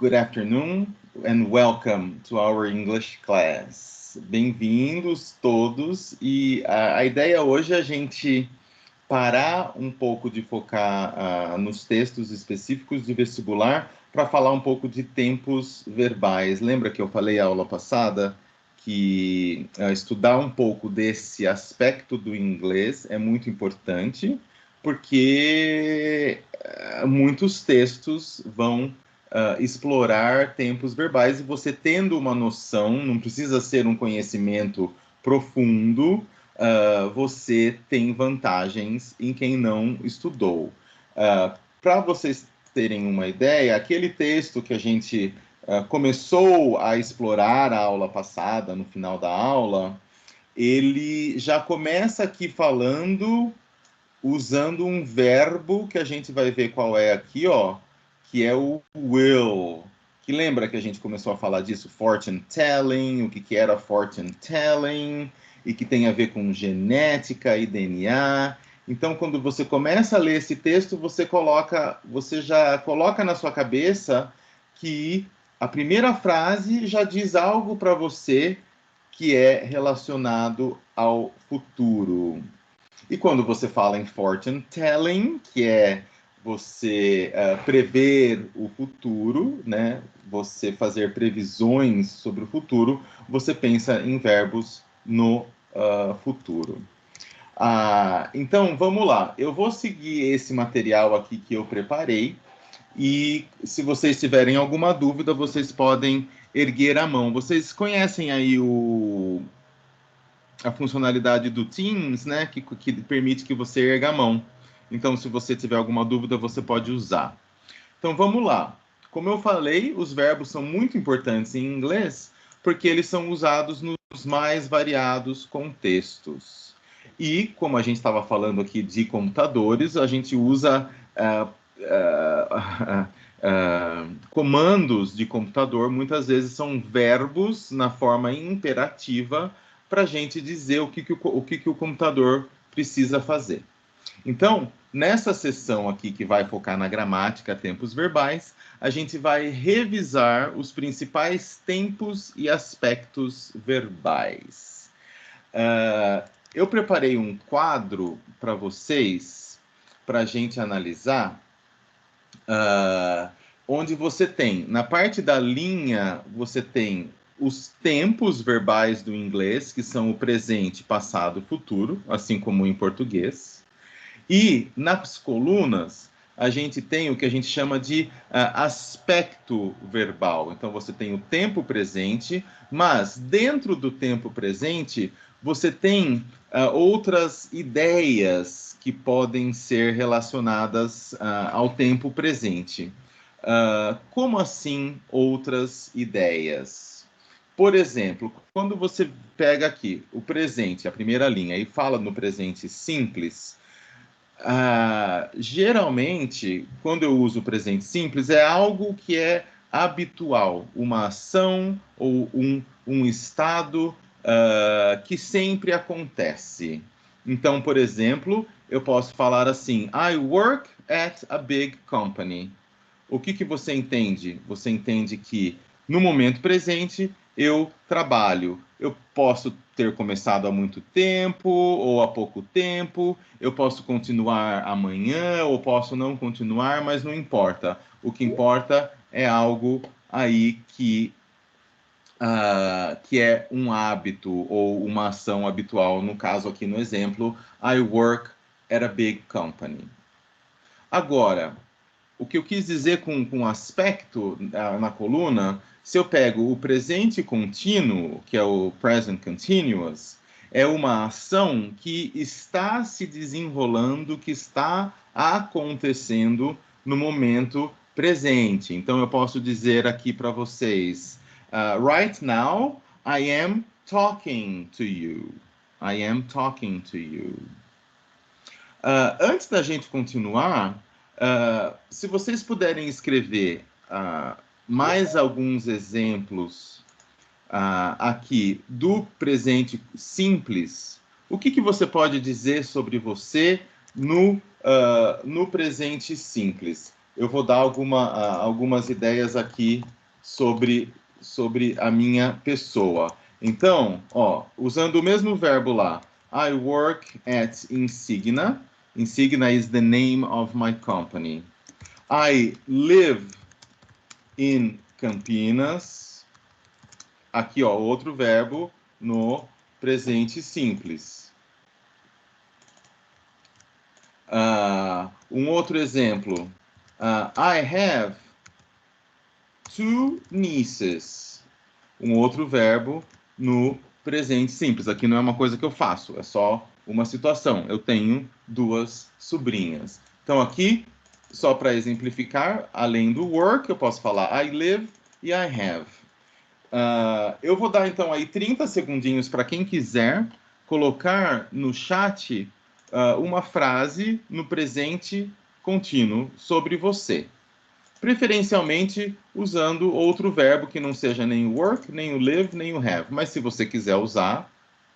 Good afternoon and welcome to our English class. Bem-vindos todos e a ideia hoje é a gente parar um pouco de focar nos textos específicos de vestibular para falar um pouco de tempos verbais. Lembra que eu falei a aula passada que estudar um pouco desse aspecto do inglês é muito importante, porque muitos textos vão explorar tempos verbais e você tendo uma noção, não precisa ser um conhecimento profundo, você tem vantagens em quem não estudou. Para vocês terem uma ideia, aquele texto que a gente começou a explorar a aula passada, no final da aula, ele já começa aqui falando, usando um verbo que a gente vai ver qual é aqui, ó, que é o will. Que lembra que a gente começou a falar disso? Fortune telling, o que era fortune telling, e que tem a ver com genética e DNA. Então, quando você começa a ler esse texto, você já coloca na sua cabeça que a primeira frase já diz algo para você que é relacionado ao futuro. E quando você fala em fortune telling, que é você prever o futuro, né? Você fazer previsões sobre o futuro, você pensa em verbos no futuro. Então, vamos lá. Eu vou seguir esse material aqui que eu preparei e se vocês tiverem alguma dúvida, vocês podem erguer a mão. Vocês conhecem aí a funcionalidade do Teams, né, que permite que você erga a mão. Então, se você tiver alguma dúvida, você pode usar. Então, vamos lá. Como eu falei, os verbos são muito importantes em inglês, porque eles são usados nos mais variados contextos. E, como a gente estava falando aqui de computadores, a gente usa comandos de computador, muitas vezes são verbos na forma imperativa, para a gente dizer o que o computador precisa fazer. Então, nessa sessão aqui que vai focar na gramática, tempos verbais, a gente vai revisar os principais tempos e aspectos verbais. Eu preparei um quadro para vocês, para a gente analisar, onde você tem, na parte da linha, você tem os tempos verbais do inglês, que são o presente, passado, futuro, assim como em português. E nas colunas, a gente tem o que a gente chama de aspecto verbal. Então, você tem o tempo presente, mas dentro do tempo presente, você tem outras ideias que podem ser relacionadas ao tempo presente. Como assim outras ideias? Por exemplo, quando você pega aqui o presente, a primeira linha, e fala no presente simples, geralmente, quando eu uso o presente simples, é algo que é habitual, uma ação ou um estado que sempre acontece. Então, por exemplo, eu posso falar assim: I work at a big company. O que você entende? Você entende que no momento presente eu trabalho. Eu posso ter começado há muito tempo ou há pouco tempo, eu posso continuar amanhã ou posso não continuar, mas não importa. O que importa é algo aí que é um hábito ou uma ação habitual. No caso aqui no exemplo, I work at a big company. Agora, o que eu quis dizer com aspecto na coluna, se eu pego o presente contínuo, que é o present continuous, é uma ação que está se desenrolando, que está acontecendo no momento presente. Então, eu posso dizer aqui para vocês, right now, I am talking to you. I am talking to you. Antes da gente continuar, se vocês puderem escrever mais alguns exemplos aqui do presente simples, o que você pode dizer sobre você no presente simples? eu vou dar algumas ideias aqui sobre a minha pessoa. Então, ó, usando o mesmo verbo lá, I work at Insignia. Insignia is the name of my company. I live in Campinas. Aqui, ó, outro verbo no presente simples. Um outro exemplo. I have 2 nieces. Um outro verbo no presente simples. Aqui não é uma coisa que eu faço, é só uma situação. Eu tenho 2 sobrinhas. Então aqui, só para exemplificar, além do work, eu posso falar I live e I have. Eu vou dar então aí 30 segundinhos para quem quiser colocar no chat uma frase no presente contínuo sobre você. Preferencialmente usando outro verbo que não seja nem o work, nem o live, nem o have. Mas se você quiser usar,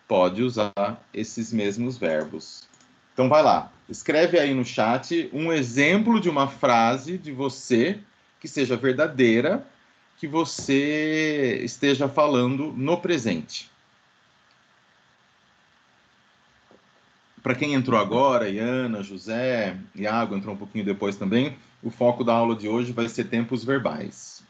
pode usar esses mesmos verbos. Então vai lá, escreve aí no chat um exemplo de uma frase de você que seja verdadeira, que você esteja falando no presente. Para quem entrou agora, Iana, José, Iago entrou um pouquinho depois também, o foco da aula de hoje vai ser tempos verbais.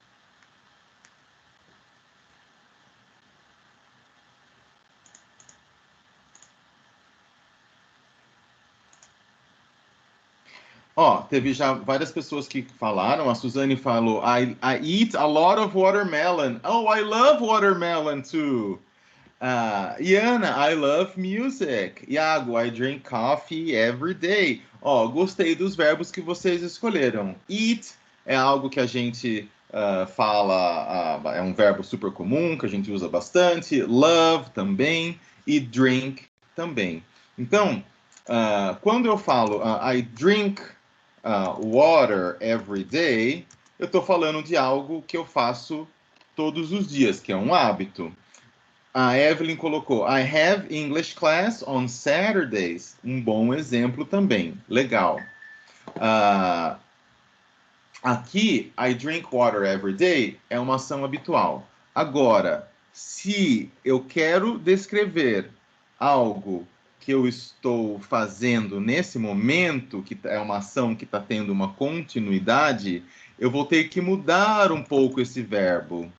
Ó, teve já várias pessoas que falaram. A Suzane falou, I eat a lot of watermelon. Oh, I love watermelon too. Iana, I love music. Iago, I drink coffee every day. Ó, gostei dos verbos que vocês escolheram. Eat é algo que a gente fala, é um verbo super comum, que a gente usa bastante. Love também. E drink também. Então, quando eu falo I drink water every day, eu estou falando de algo que eu faço todos os dias, que é um hábito. A Evelyn colocou, I have English class on Saturdays. Um bom exemplo também. Legal. Aqui, I drink water every day é uma ação habitual. Agora, se eu quero descrever algo que eu estou fazendo nesse momento, que é uma ação que está tendo uma continuidade, eu vou ter que mudar um pouco esse verbo.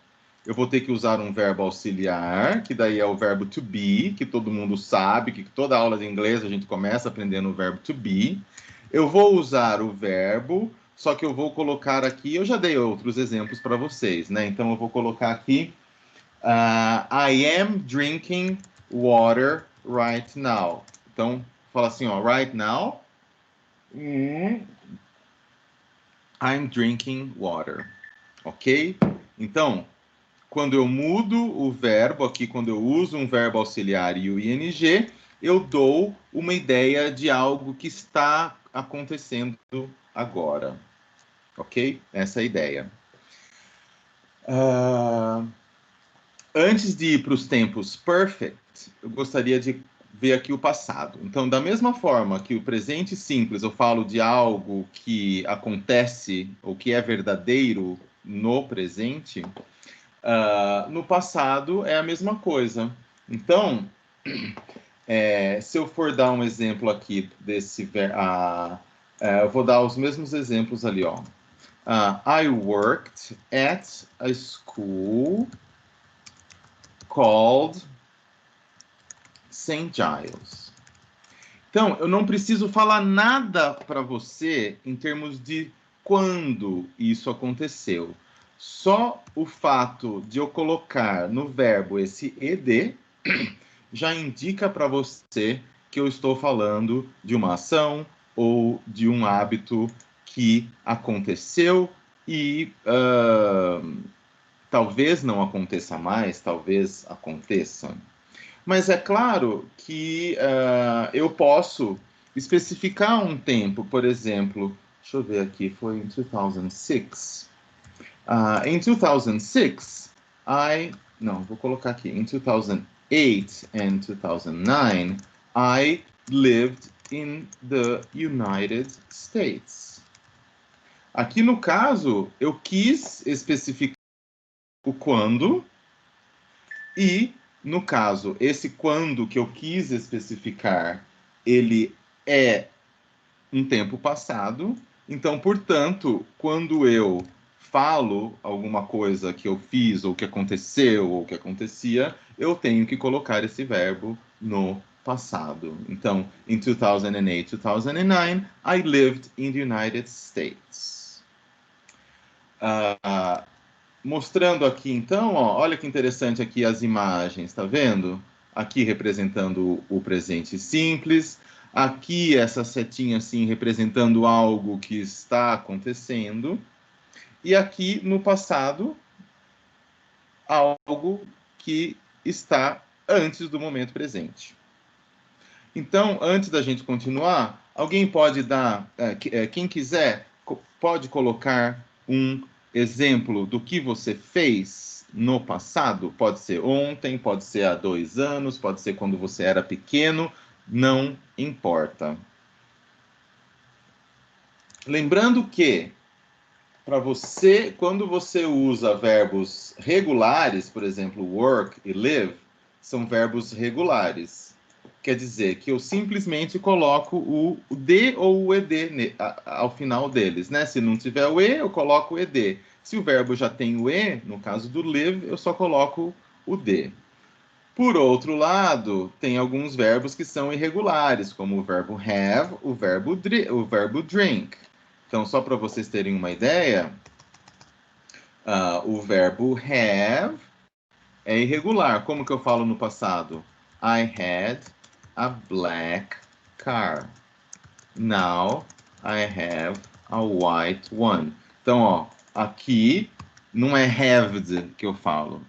Eu vou ter que usar um verbo auxiliar, que daí é o verbo to be, que todo mundo sabe, que toda aula de inglês a gente começa aprendendo o verbo to be. Eu vou usar o verbo, só que eu vou colocar aqui, eu já dei outros exemplos para vocês, né? Então eu vou colocar aqui, I am drinking water right now. Então, fala assim, ó, right now, I'm drinking water, ok? Então, quando eu mudo o verbo aqui, quando eu uso um verbo auxiliar e o ing, eu dou uma ideia de algo que está acontecendo agora. Ok? Essa é a ideia. Antes de ir para os tempos perfect, eu gostaria de ver aqui o passado. Então, da mesma forma que o presente simples eu falo de algo que acontece ou que é verdadeiro no presente, no passado é a mesma coisa. Então, se eu for dar um exemplo aqui desse eu vou dar os mesmos exemplos ali, ó. I worked at a school called St. Giles. Então, eu não preciso falar nada para você em termos de quando isso aconteceu. Só o fato de eu colocar no verbo esse ed já indica para você que eu estou falando de uma ação ou de um hábito que aconteceu e talvez não aconteça mais, talvez aconteça. Mas é claro que eu posso especificar um tempo, por exemplo, deixa eu ver aqui, foi em 2006. Em 2006, vou colocar aqui, em 2008 and 2009, I lived in the United States. Aqui no caso, eu quis especificar o quando, e no caso, esse quando que eu quis especificar, ele é um tempo passado. Então, portanto, quando eu falo alguma coisa que eu fiz, ou que aconteceu, ou que acontecia, eu tenho que colocar esse verbo no passado. Então, in 2008, 2009, I lived in the United States. Mostrando aqui, então, ó, olha que interessante aqui as imagens, tá vendo? Aqui representando o presente simples, aqui essa setinha assim representando algo que está acontecendo, e aqui no passado, algo que está antes do momento presente. Então, antes da gente continuar, alguém pode dar, quem quiser, pode colocar um exemplo do que você fez no passado. Pode ser ontem, pode ser há 2 anos, pode ser quando você era pequeno, não importa. Lembrando que, para você, quando você usa verbos regulares, por exemplo, work e live, são verbos regulares. Quer dizer que eu simplesmente coloco o D ou o ED ao final deles, né? Se não tiver o E, eu coloco o ED. Se o verbo já tem o E, no caso do live, eu só coloco o D. Por outro lado, tem alguns verbos que são irregulares, como o verbo have, o verbo drink. Então, só para vocês terem uma ideia, o verbo have é irregular. Como que eu falo no passado? I had a black car. Now I have a white one. Então, ó, aqui não é haved que eu falo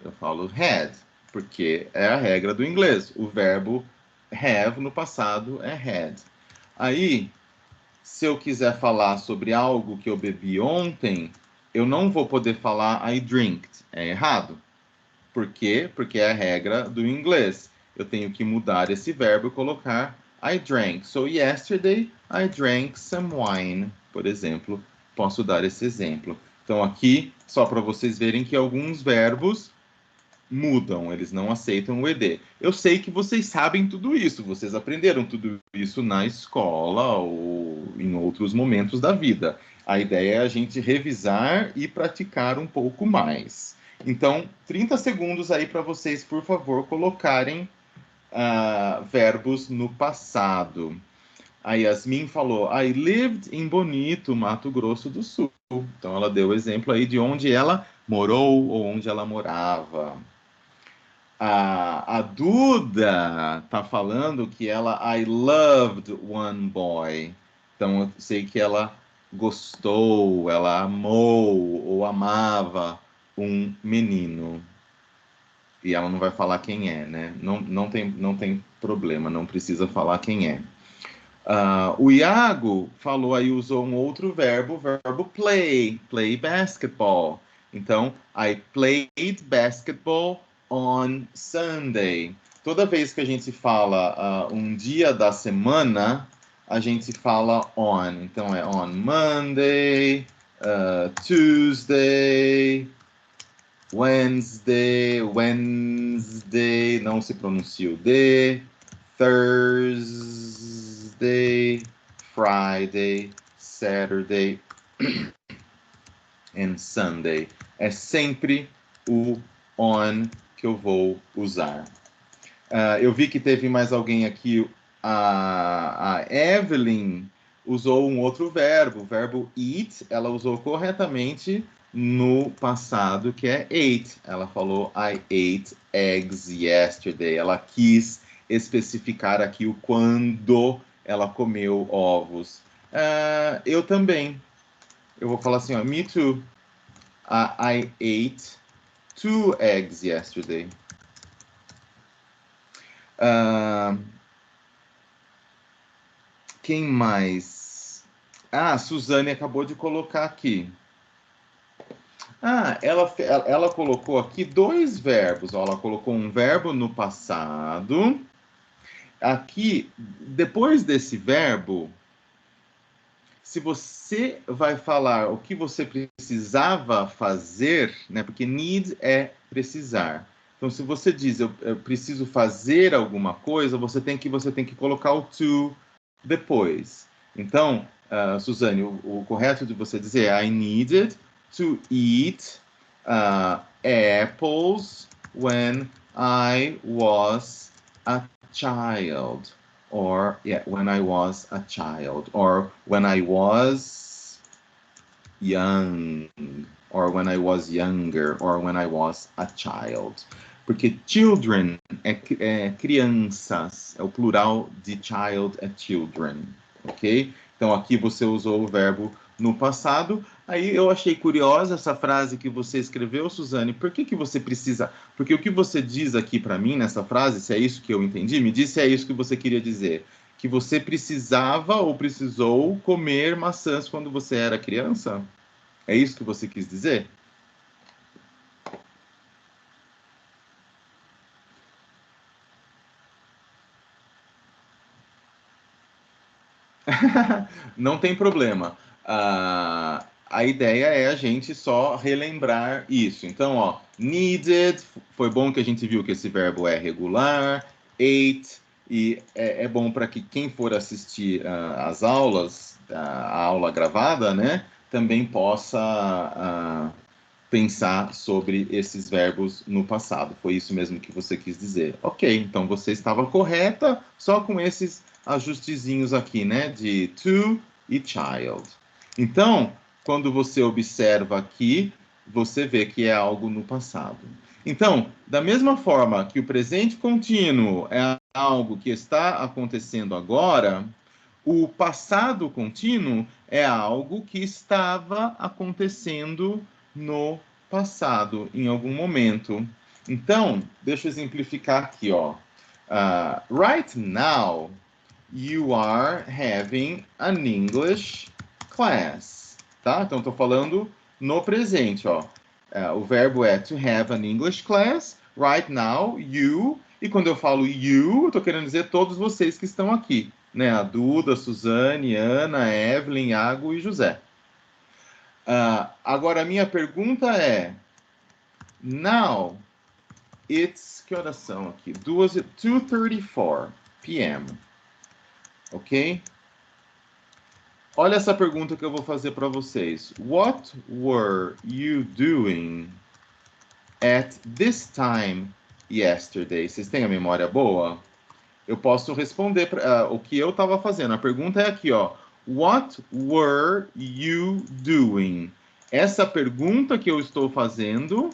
had, porque é a regra do inglês. O verbo have no passado é had. Aí, se eu quiser falar sobre algo que eu bebi ontem, eu não vou poder falar I drinked. É errado. Por quê? Porque é a regra do inglês. Eu tenho que mudar esse verbo e colocar I drank. So yesterday I drank some wine, por exemplo. Posso dar esse exemplo. Então aqui, só para vocês verem que alguns verbos mudam, eles não aceitam o ED. Eu sei que vocês sabem tudo isso, vocês aprenderam tudo isso na escola ou em outros momentos da vida. A ideia é a gente revisar e praticar um pouco mais. Então, 30 segundos aí para vocês, por favor, colocarem verbos no passado. A Yasmin falou, I lived in Bonito, Mato Grosso do Sul. Então, ela deu o exemplo aí de onde ela morou ou onde ela morava. A Duda tá falando que ela I loved one boy. Então eu sei que ela gostou, ela amou ou amava um menino. E ela não vai falar quem é, né? Não tem problema, não precisa falar quem é. O Iago falou aí, usou um outro verbo, o verbo play basketball. Então, I played basketball on Sunday. Toda vez que a gente fala um dia da semana, a gente fala on. Então, é on Monday, Tuesday, Wednesday, não se pronuncia o D, Thursday, Friday, Saturday and Sunday. É sempre o on que eu vou usar. Eu vi que teve mais alguém aqui, a Evelyn usou um outro verbo, o verbo eat, ela usou corretamente no passado, que é ate. Ela falou, I ate eggs yesterday. Ela quis especificar aqui o quando ela comeu ovos. Eu também. Eu vou falar assim, ó, me too. I ate 2 eggs yesterday. Quem mais? A Suzane acabou de colocar aqui. Ela colocou aqui 2 verbos. Ó, ela colocou um verbo no passado. Aqui, depois desse verbo, se você vai falar o que você precisava fazer, né? Porque need é precisar. Então, se você diz eu preciso fazer alguma coisa, você tem que colocar o to depois. Então, Suzane, o correto de você dizer é I needed to eat apples when I was a child. Or, yeah, when I was a child. Or when I was young. Or when I was younger. Or when I was a child. Porque children é crianças, é o plural de child é children, ok? Então aqui você usou o verbo no passado. Aí eu achei curiosa essa frase que você escreveu, Suzane. Por que você precisa? Porque o que você diz aqui para mim nessa frase, se é isso que eu entendi, me disse se é isso que você queria dizer. Que você precisava ou precisou comer maçãs quando você era criança? É isso que você quis dizer? Não tem problema. A ideia é a gente só relembrar isso. Então, ó, needed, foi bom que a gente viu que esse verbo é regular, ate, e é bom para que quem for assistir as aulas, a aula gravada, né, também possa pensar sobre esses verbos no passado. Foi isso mesmo que você quis dizer. Ok, então você estava correta, só com esses ajustezinhos aqui, né? De to e child. Então, quando você observa aqui, você vê que é algo no passado. Então, da mesma forma que o presente contínuo é algo que está acontecendo agora, o passado contínuo é algo que estava acontecendo no passado, em algum momento. Então, deixa eu exemplificar aqui, ó. Right now, you are having an English class, tá? Então, estou falando no presente, ó. O verbo é to have an English class. Right now, you. E quando eu falo you, eu estou querendo dizer todos vocês que estão aqui, né? A Duda, a Suzane, Ana, Evelyn, Iago e José. Agora, a minha pergunta é: now, it's. Que horas são aqui? 2:34 p.m. Ok? Olha essa pergunta que eu vou fazer para vocês. What were you doing at this time yesterday? Vocês têm a memória boa? Eu posso responder o que eu estava fazendo. A pergunta é aqui, ó. What were you doing? Essa pergunta que eu estou fazendo,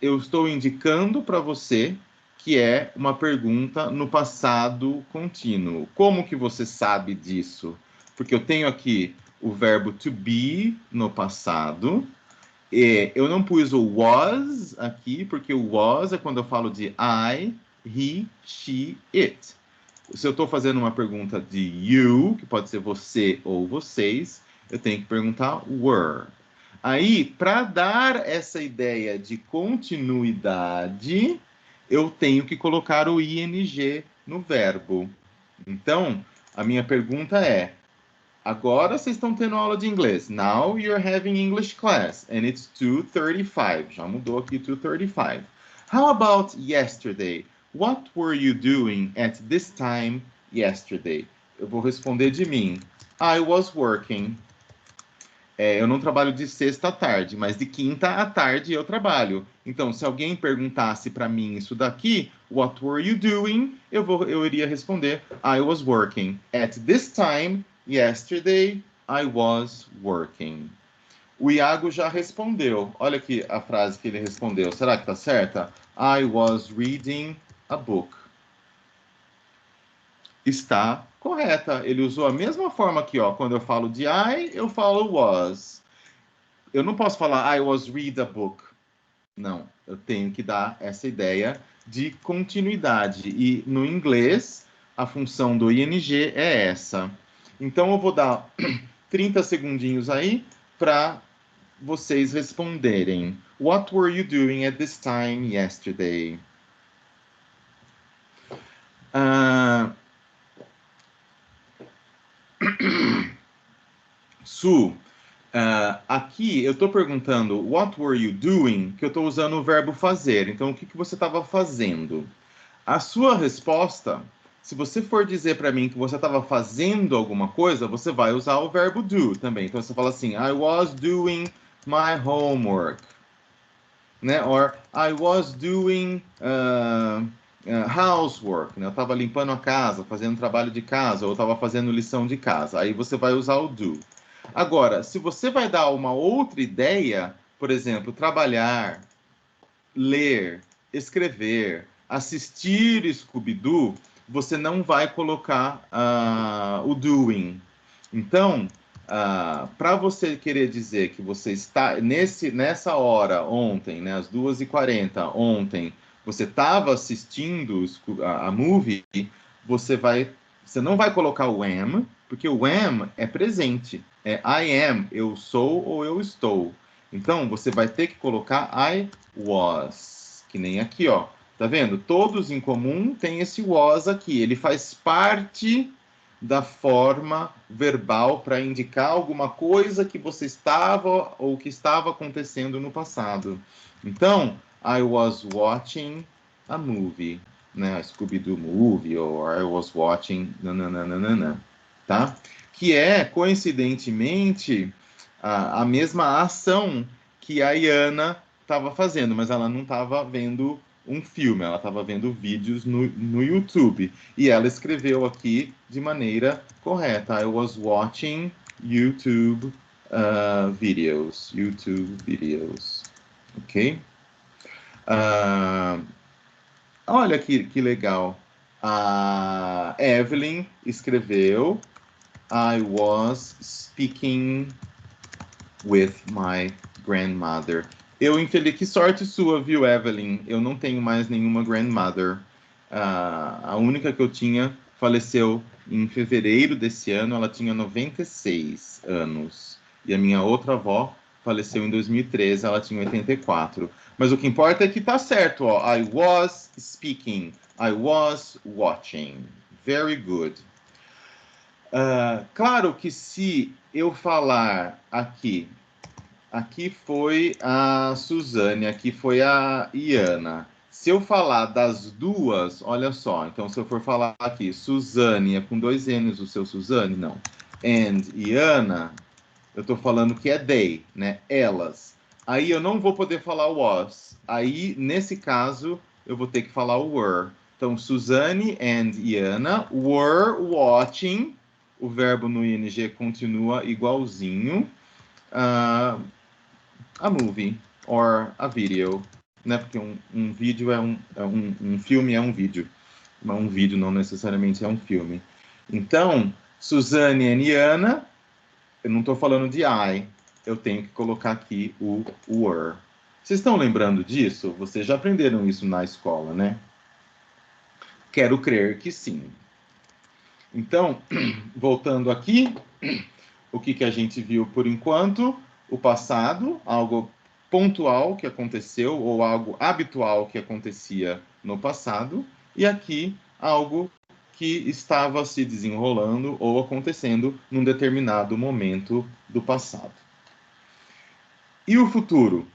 eu estou indicando para você que é uma pergunta no passado contínuo. Como que você sabe disso? Porque eu tenho aqui o verbo to be no passado. Eu não pus o was aqui, porque o was é quando eu falo de I, he, she, it. Se eu estou fazendo uma pergunta de you, que pode ser você ou vocês, eu tenho que perguntar were. Aí, para dar essa ideia de continuidade, eu tenho que colocar o ing no verbo. Então, a minha pergunta é: agora vocês estão tendo aula de inglês. Now you're having English class and it's 2:35. Já mudou aqui 2:35. How about yesterday? What were you doing at this time yesterday? Eu vou responder de mim. I was working. Eu não trabalho de sexta à tarde, mas de quinta à tarde eu trabalho. Então, se alguém perguntasse para mim isso daqui, what were you doing? Eu iria responder, I was working. At this time, yesterday, I was working. O Iago já respondeu. Olha aqui a frase que ele respondeu. Será que está certa? I was reading a book. Está correta. Ele usou a mesma forma aqui, ó. Quando eu falo de I, eu falo was. Eu não posso falar I was read a book. Não, eu tenho que dar essa ideia de continuidade. E no inglês, a função do ing é essa. Então eu vou dar 30 segundinhos aí para vocês responderem. What were you doing at this time yesterday? aqui eu estou perguntando what were you doing, que eu estou usando o verbo fazer. Então, o que você estava fazendo? A sua resposta, se você for dizer para mim que você estava fazendo alguma coisa, você vai usar o verbo do também. Então, você fala assim, I was doing my homework. Né? Or I was doing housework, né? Eu estava limpando a casa, fazendo trabalho de casa, ou estava fazendo lição de casa. Aí você vai usar o do. Agora, se você vai dar uma outra ideia, por exemplo, trabalhar, ler, escrever, assistir Scooby-Doo, você não vai colocar o doing. Então, para você querer dizer que você está nessa hora, ontem, né, às 2h40, ontem, você estava assistindo a movie, você não vai colocar o am, porque o am é presente. É I am, eu sou ou eu estou. Então, você vai ter que colocar I was, que nem aqui, ó. Tá vendo? Todos em comum têm esse was aqui. Ele faz parte da forma verbal para indicar alguma coisa que você estava ou que estava acontecendo no passado. Então, I was watching a movie, né? A Scooby-Doo movie, ou I was watching, nananana, tá? Que é, coincidentemente, a mesma ação que a Iana estava fazendo, mas ela não estava vendo um filme, ela estava vendo vídeos no YouTube. E ela escreveu aqui de maneira correta. I was watching YouTube videos. YouTube videos. Ok? Olha que legal. A Evelyn escreveu I was speaking with my grandmother. Que sorte sua, viu, Evelyn? Eu não tenho mais nenhuma grandmother. A única que eu tinha faleceu em fevereiro desse ano, ela tinha 96 anos. E a minha outra avó faleceu em 2013, ela tinha 84. Mas o que importa é que tá certo, ó. I was speaking, I was watching. Very good. Claro que se eu falar aqui foi a Suzane, aqui foi a Iana. Se eu falar das duas, olha só, então se eu for falar aqui, Suzane, é com 2 N's o seu Suzane? Não. And Iana, eu estou falando que é they, né? Elas. Aí eu não vou poder falar was. Aí, nesse caso, eu vou ter que falar o were. Então, Suzane and Iana were watching. O verbo no ing continua igualzinho. A movie or a video, né? Porque um vídeo um filme é um vídeo, mas um vídeo não necessariamente é um filme. Então, Suzane e Iana, eu não estou falando de I, eu tenho que colocar aqui o were. Vocês estão lembrando disso? Vocês já aprenderam isso na escola, né? Quero crer que sim. Então, voltando aqui, o que a gente viu por enquanto? O passado, algo pontual que aconteceu ou algo habitual que acontecia no passado, e aqui algo que estava se desenrolando ou acontecendo num determinado momento do passado. E o futuro?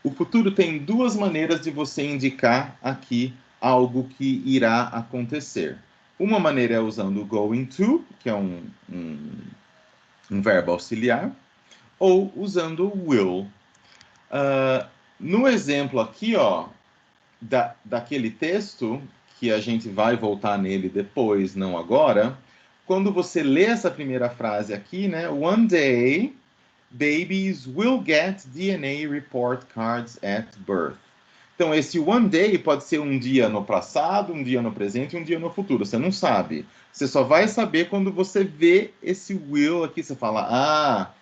O futuro tem 2 maneiras de você indicar aqui algo que irá acontecer. Uma maneira é usando o going to, que é um verbo auxiliar, ou usando o will. No exemplo aqui, ó, daquele texto, que a gente vai voltar nele depois, não agora, quando você lê essa primeira frase aqui, né? One day, babies will get DNA report cards at birth. Então, esse one day pode ser um dia no passado, um dia no presente e um dia no futuro. Você não sabe. Você só vai saber quando você vê esse will aqui. Você fala,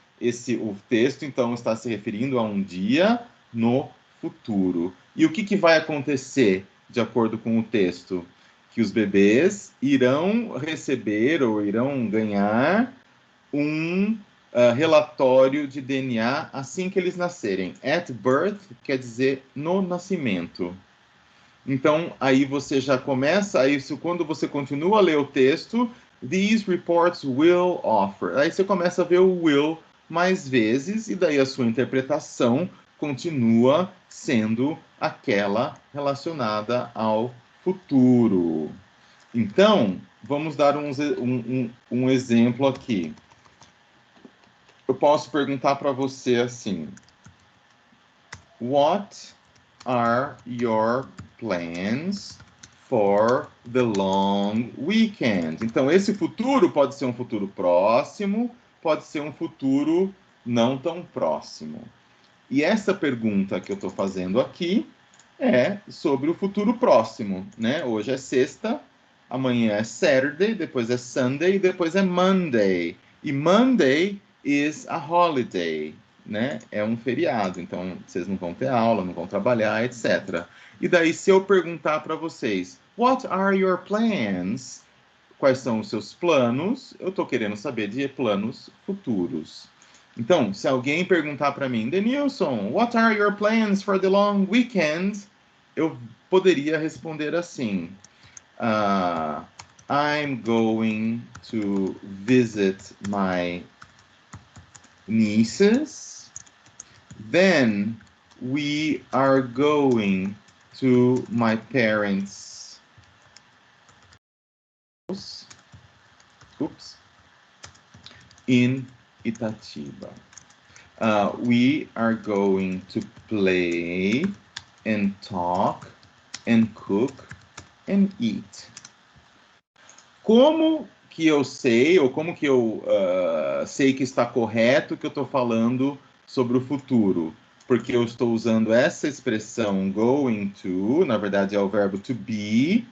o texto, então, está se referindo a um dia no futuro. E o que vai acontecer, de acordo com o texto? Que os bebês irão receber ou irão ganhar um relatório de DNA assim que eles nascerem. At birth quer dizer no nascimento. Então, aí você já começa, quando você continua a ler o texto, these reports will offer. Aí você começa a ver o will mais vezes, e daí a sua interpretação continua sendo aquela relacionada ao futuro. Então, vamos dar um exemplo aqui. Eu posso perguntar para você assim: What are your plans for the long weekend? Então, esse futuro pode ser um futuro próximo, pode ser um futuro não tão próximo. E essa pergunta que eu estou fazendo aqui é sobre o futuro próximo, né? Hoje é sexta, amanhã é Saturday, depois é Sunday, depois é Monday. E Monday is a holiday, né? É um feriado, então vocês não vão ter aula, não vão trabalhar, etc. E daí, se eu perguntar para vocês, what are your plans? Quais são os seus planos? Eu estou querendo saber de planos futuros. Então, se alguém perguntar para mim, Denilson, what are your plans for the long weekend? Eu poderia responder assim: I'm going to visit my nieces. Then we are going to my parents' house. Oops. In Itatiba. We are going to play and talk and cook and eat. Como que eu sei, ou como que eu sei que está correto que eu estou falando sobre o futuro? Porque eu estou usando essa expressão going to, na verdade é o verbo to be.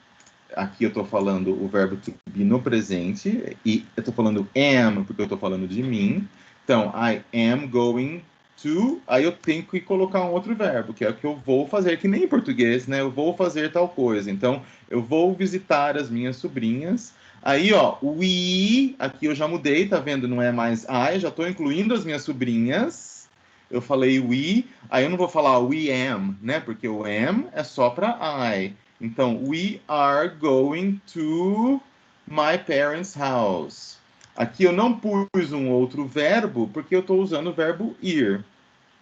Aqui eu estou falando o verbo to be no presente, e eu estou falando am, porque eu estou falando de mim. Então, I am going to, aí eu tenho que colocar um outro verbo, que é o que eu vou fazer, que nem em português, né? Eu vou fazer tal coisa. Então, eu vou visitar as minhas sobrinhas. Aí, ó, we, aqui eu já mudei, tá vendo? Não é mais I, já estou incluindo as minhas sobrinhas. Eu falei we, aí eu não vou falar we am, né? Porque o am é só para I. Então, we are going to my parents' house. Aqui eu não pus um outro verbo, porque eu estou usando o verbo ir,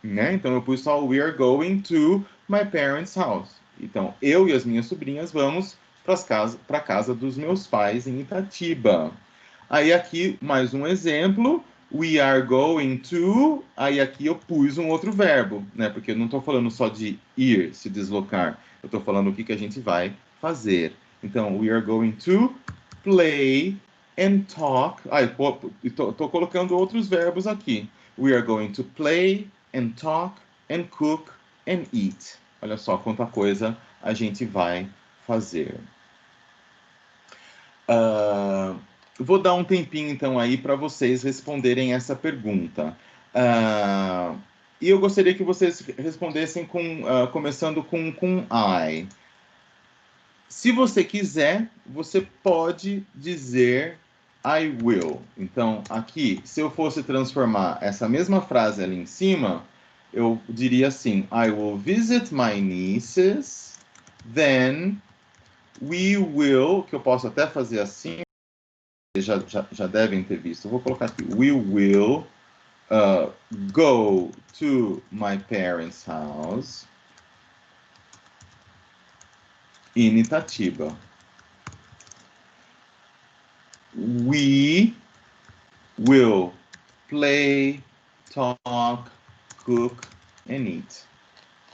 né? Então, eu pus só we are going to my parents' house. Então, eu e as minhas sobrinhas vamos para a casa dos meus pais em Itatiba. Aí aqui, mais um exemplo. We are going to... Aí aqui eu pus um outro verbo, né? Porque eu não estou falando só de ir, se deslocar. Eu estou falando o que a gente vai fazer. Então, we are going to play and talk. Estou colocando outros verbos aqui. We are going to play and talk and cook and eat. Olha só quanta coisa a gente vai fazer. Vou dar um tempinho, então, aí para vocês responderem essa pergunta. E eu gostaria que vocês respondessem começando com I. Se você quiser, você pode dizer I will. Então, aqui, se eu fosse transformar essa mesma frase ali em cima, eu diria assim: I will visit my nieces, then we will, que eu posso até fazer assim, já devem ter visto. Eu vou colocar aqui: we will go to my parents' house in Itatiba. We will play, talk, cook and eat.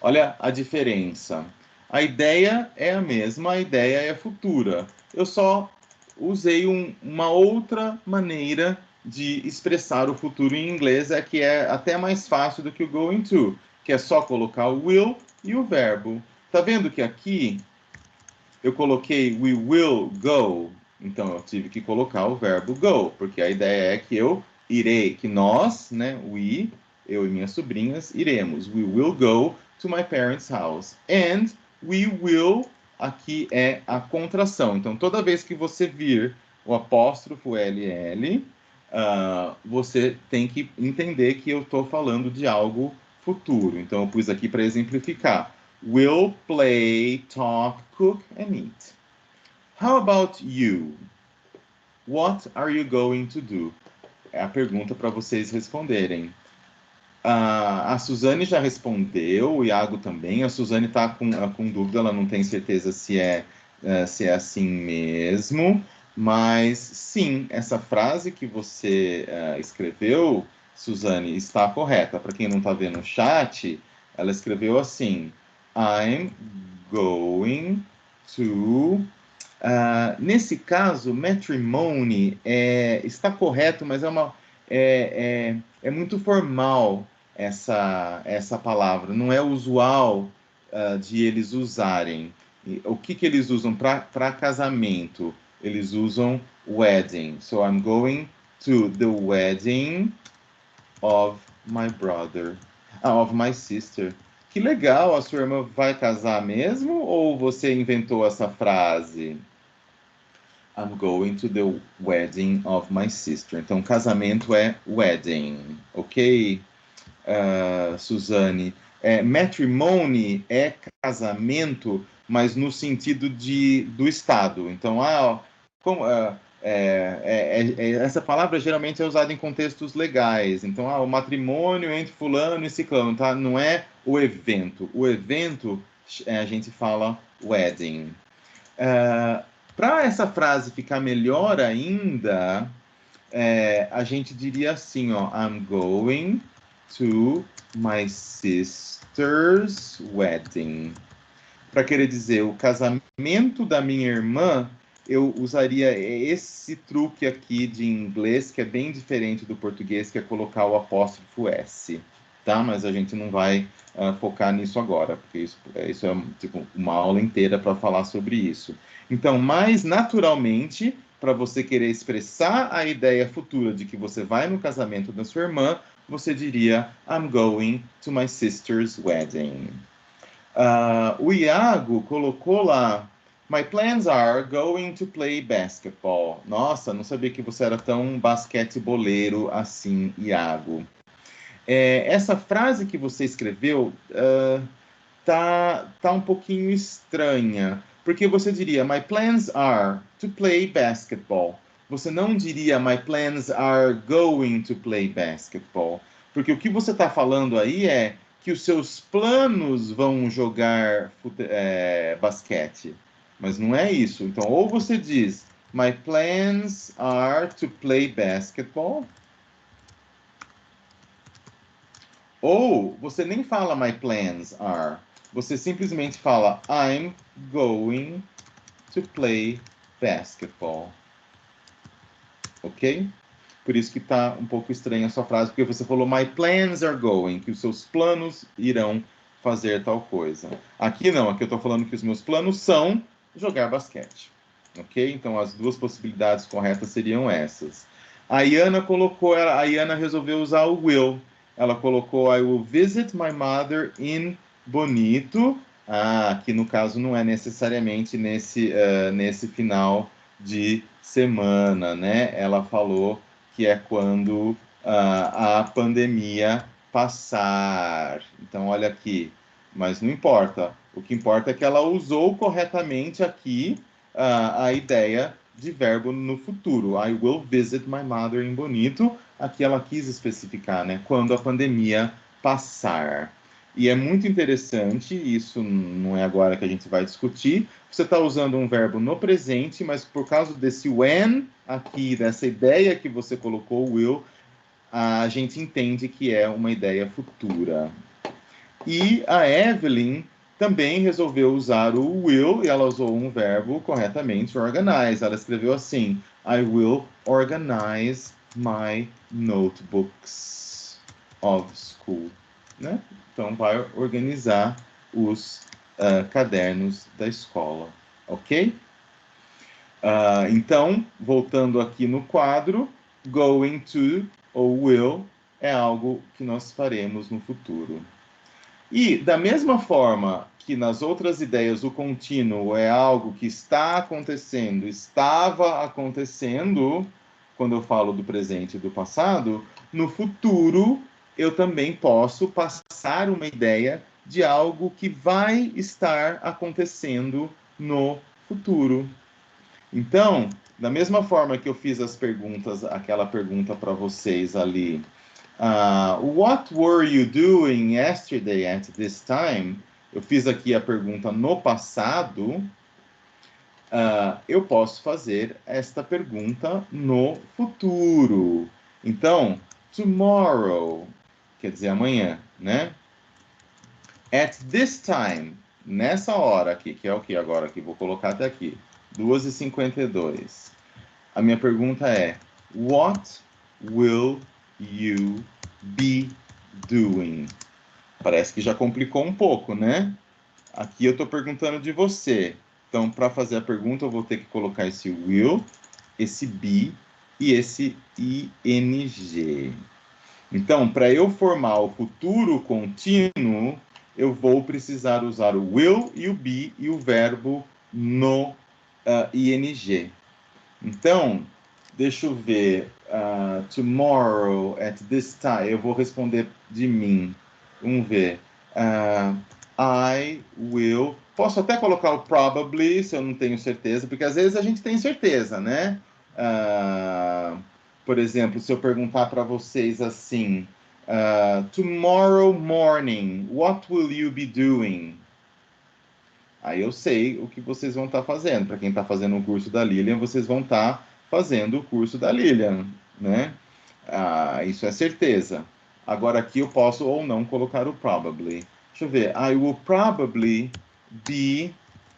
Olha a diferença. A ideia é a mesma, a ideia é futura. Eu só usei uma outra maneira de expressar o futuro em inglês, que é até mais fácil do que o going to, que é só colocar o will e o verbo. Tá vendo que aqui eu coloquei we will go, então eu tive que colocar o verbo go, porque a ideia é que eu irei, que nós, né, eu e minhas sobrinhas, iremos. We will go to my parents' house. And we will, aqui é a contração. Então, toda vez que você vir o apóstrofo LL, você tem que entender que eu estou falando de algo futuro. Então, eu pus aqui para exemplificar. Will play, talk, cook and eat. How about you? What are you going to do? a pergunta para vocês responderem. A Suzane já respondeu, o Iago também. A Suzane está com dúvida, ela não tem certeza se é assim mesmo. Mas sim, essa frase que você escreveu, Suzane, está correta. Para quem não está vendo o chat, ela escreveu assim: I'm going to. Nesse caso, matrimony está correto, mas é muito formal essa palavra. Não é usual de eles usarem. O que eles usam para casamento? Eles usam wedding. So I'm going to the wedding of my brother, of my sister. Que legal, a sua irmã vai casar mesmo ou você inventou essa frase? I'm going to the wedding of my sister. Então, casamento é wedding, ok? Suzane. Matrimony é casamento, mas no sentido do Estado. Então, essa palavra geralmente é usada em contextos legais. Então, o matrimônio entre fulano e ciclano, tá? Não é o evento. O evento, a gente fala wedding. Para essa frase ficar melhor ainda, a gente diria assim, ó, I'm going to my sister's wedding. Para querer dizer, o casamento da minha irmã, eu usaria esse truque aqui de inglês, que é bem diferente do português, que é colocar o apóstrofo S, tá? Mas a gente não vai focar nisso agora, porque isso é tipo uma aula inteira para falar sobre isso. Então, mais naturalmente, para você querer expressar a ideia futura de que você vai no casamento da sua irmã, você diria, I'm going to my sister's wedding. O Iago colocou lá, my plans are going to play basketball. Nossa, não sabia que você era tão basqueteboleiro assim, Iago. Essa frase que você escreveu tá um pouquinho estranha, porque você diria, my plans are to play basketball. Você não diria, my plans are going to play basketball. Porque o que você está falando aí é que os seus planos vão jogar basquete. Mas não é isso. Então, ou você diz, my plans are to play basketball. Ou você nem fala my plans are. Você simplesmente fala I'm going to play basketball. Ok? Por isso que está um pouco estranha a sua frase, porque você falou my plans are going, que os seus planos irão fazer tal coisa. Aqui não, aqui eu estou falando que os meus planos são jogar basquete. Ok? Então as duas possibilidades corretas seriam essas. A Iana resolveu usar o will. Ela colocou I will visit my mother in Bonito. Que no caso não é necessariamente nesse final de semana, né? Ela falou que é quando a pandemia passar. Então, olha aqui. Mas não importa. O que importa é que ela usou corretamente aqui a ideia de verbo no futuro. I will visit my mother in Bonito. Aqui ela quis especificar, né? Quando a pandemia passar. E é muito interessante, isso não é agora que a gente vai discutir. Você está usando um verbo no presente, mas por causa desse when aqui, dessa ideia que você colocou, will, a gente entende que é uma ideia futura. E a Evelyn também resolveu usar o will, e ela usou um verbo corretamente, organize. Ela escreveu assim, I will organize my notebooks of school. Né? Então, vai organizar os cadernos da escola, ok? Então, voltando aqui no quadro, going to ou will é algo que nós faremos no futuro. E, da mesma forma que nas outras ideias o contínuo é algo que está acontecendo, estava acontecendo, quando eu falo do presente e do passado, no futuro eu também posso passar uma ideia de algo que vai estar acontecendo no futuro. Então, da mesma forma que eu fiz as perguntas, aquela pergunta para vocês ali, what were you doing yesterday at this time? Eu fiz aqui a pergunta no passado. Eu posso fazer esta pergunta no futuro. Então, tomorrow, quer dizer amanhã, né? At this time, nessa hora aqui, que é o que agora aqui? Vou colocar até aqui, 2h52. A minha pergunta é, what will you be doing? Parece que já complicou um pouco, né? Aqui eu estou perguntando de você. Então, para fazer a pergunta, eu vou ter que colocar esse will, esse be e esse ing. Então, para eu formar o futuro contínuo, eu vou precisar usar o will e o be e o verbo no ing. Então, deixa eu ver. Tomorrow, at this time. Eu vou responder de mim. Vamos ver. I will. Posso até colocar o probably, se eu não tenho certeza, porque às vezes a gente tem certeza, né? Por exemplo, se eu perguntar para vocês assim: Tomorrow morning, what will you be doing? Aí eu sei o que vocês vão estar fazendo. Para quem está fazendo o curso da Lilian, vocês vão estar fazendo o curso da Lilian, né? Isso é certeza. Agora aqui eu posso ou não colocar o probably. Deixa eu ver. I will probably be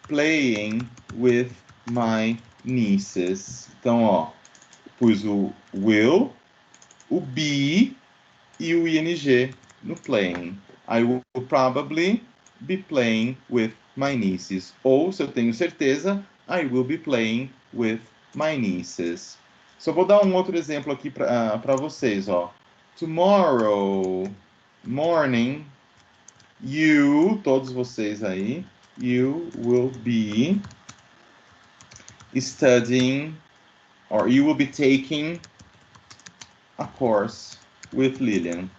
playing with my nieces. Então, ó, pus o will, o be e o ing no playing. I will probably be playing with my nieces. Ou, se eu tenho certeza, I will be playing with my nieces. Só vou dar um outro exemplo aqui para vocês, ó. Tomorrow morning, you, todos vocês aí, you will be studying, or you will be taking a course with Lilian.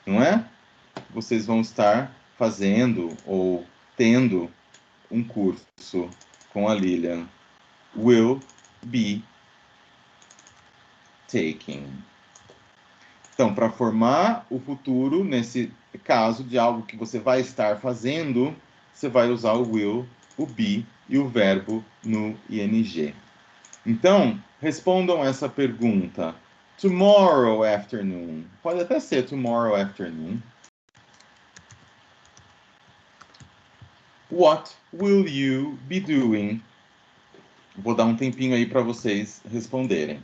Não é? Vocês vão estar fazendo ou tendo um curso com a Lilian. Will be taking. Então, para formar o futuro, nesse caso de algo que você vai estar fazendo, você vai usar o will, o be e o verbo no ing. Então, respondam essa pergunta. Tomorrow afternoon. Pode até ser tomorrow afternoon. What will you be doing? Vou dar um tempinho aí para vocês responderem.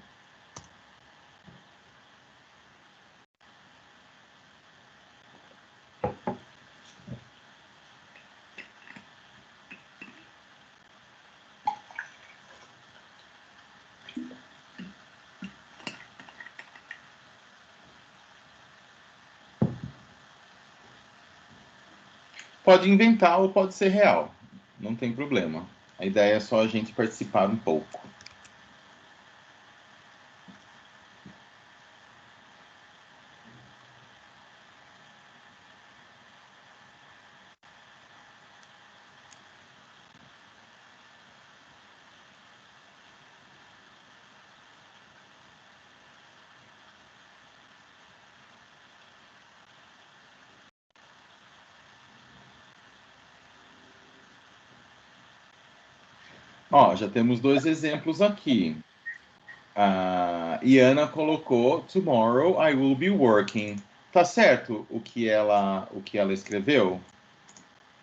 Pode inventar ou pode ser real. Não tem problema. A ideia é só a gente participar um pouco. Ó, já temos dois exemplos aqui. A Iana colocou Tomorrow I will be working. Tá certo o que ela escreveu?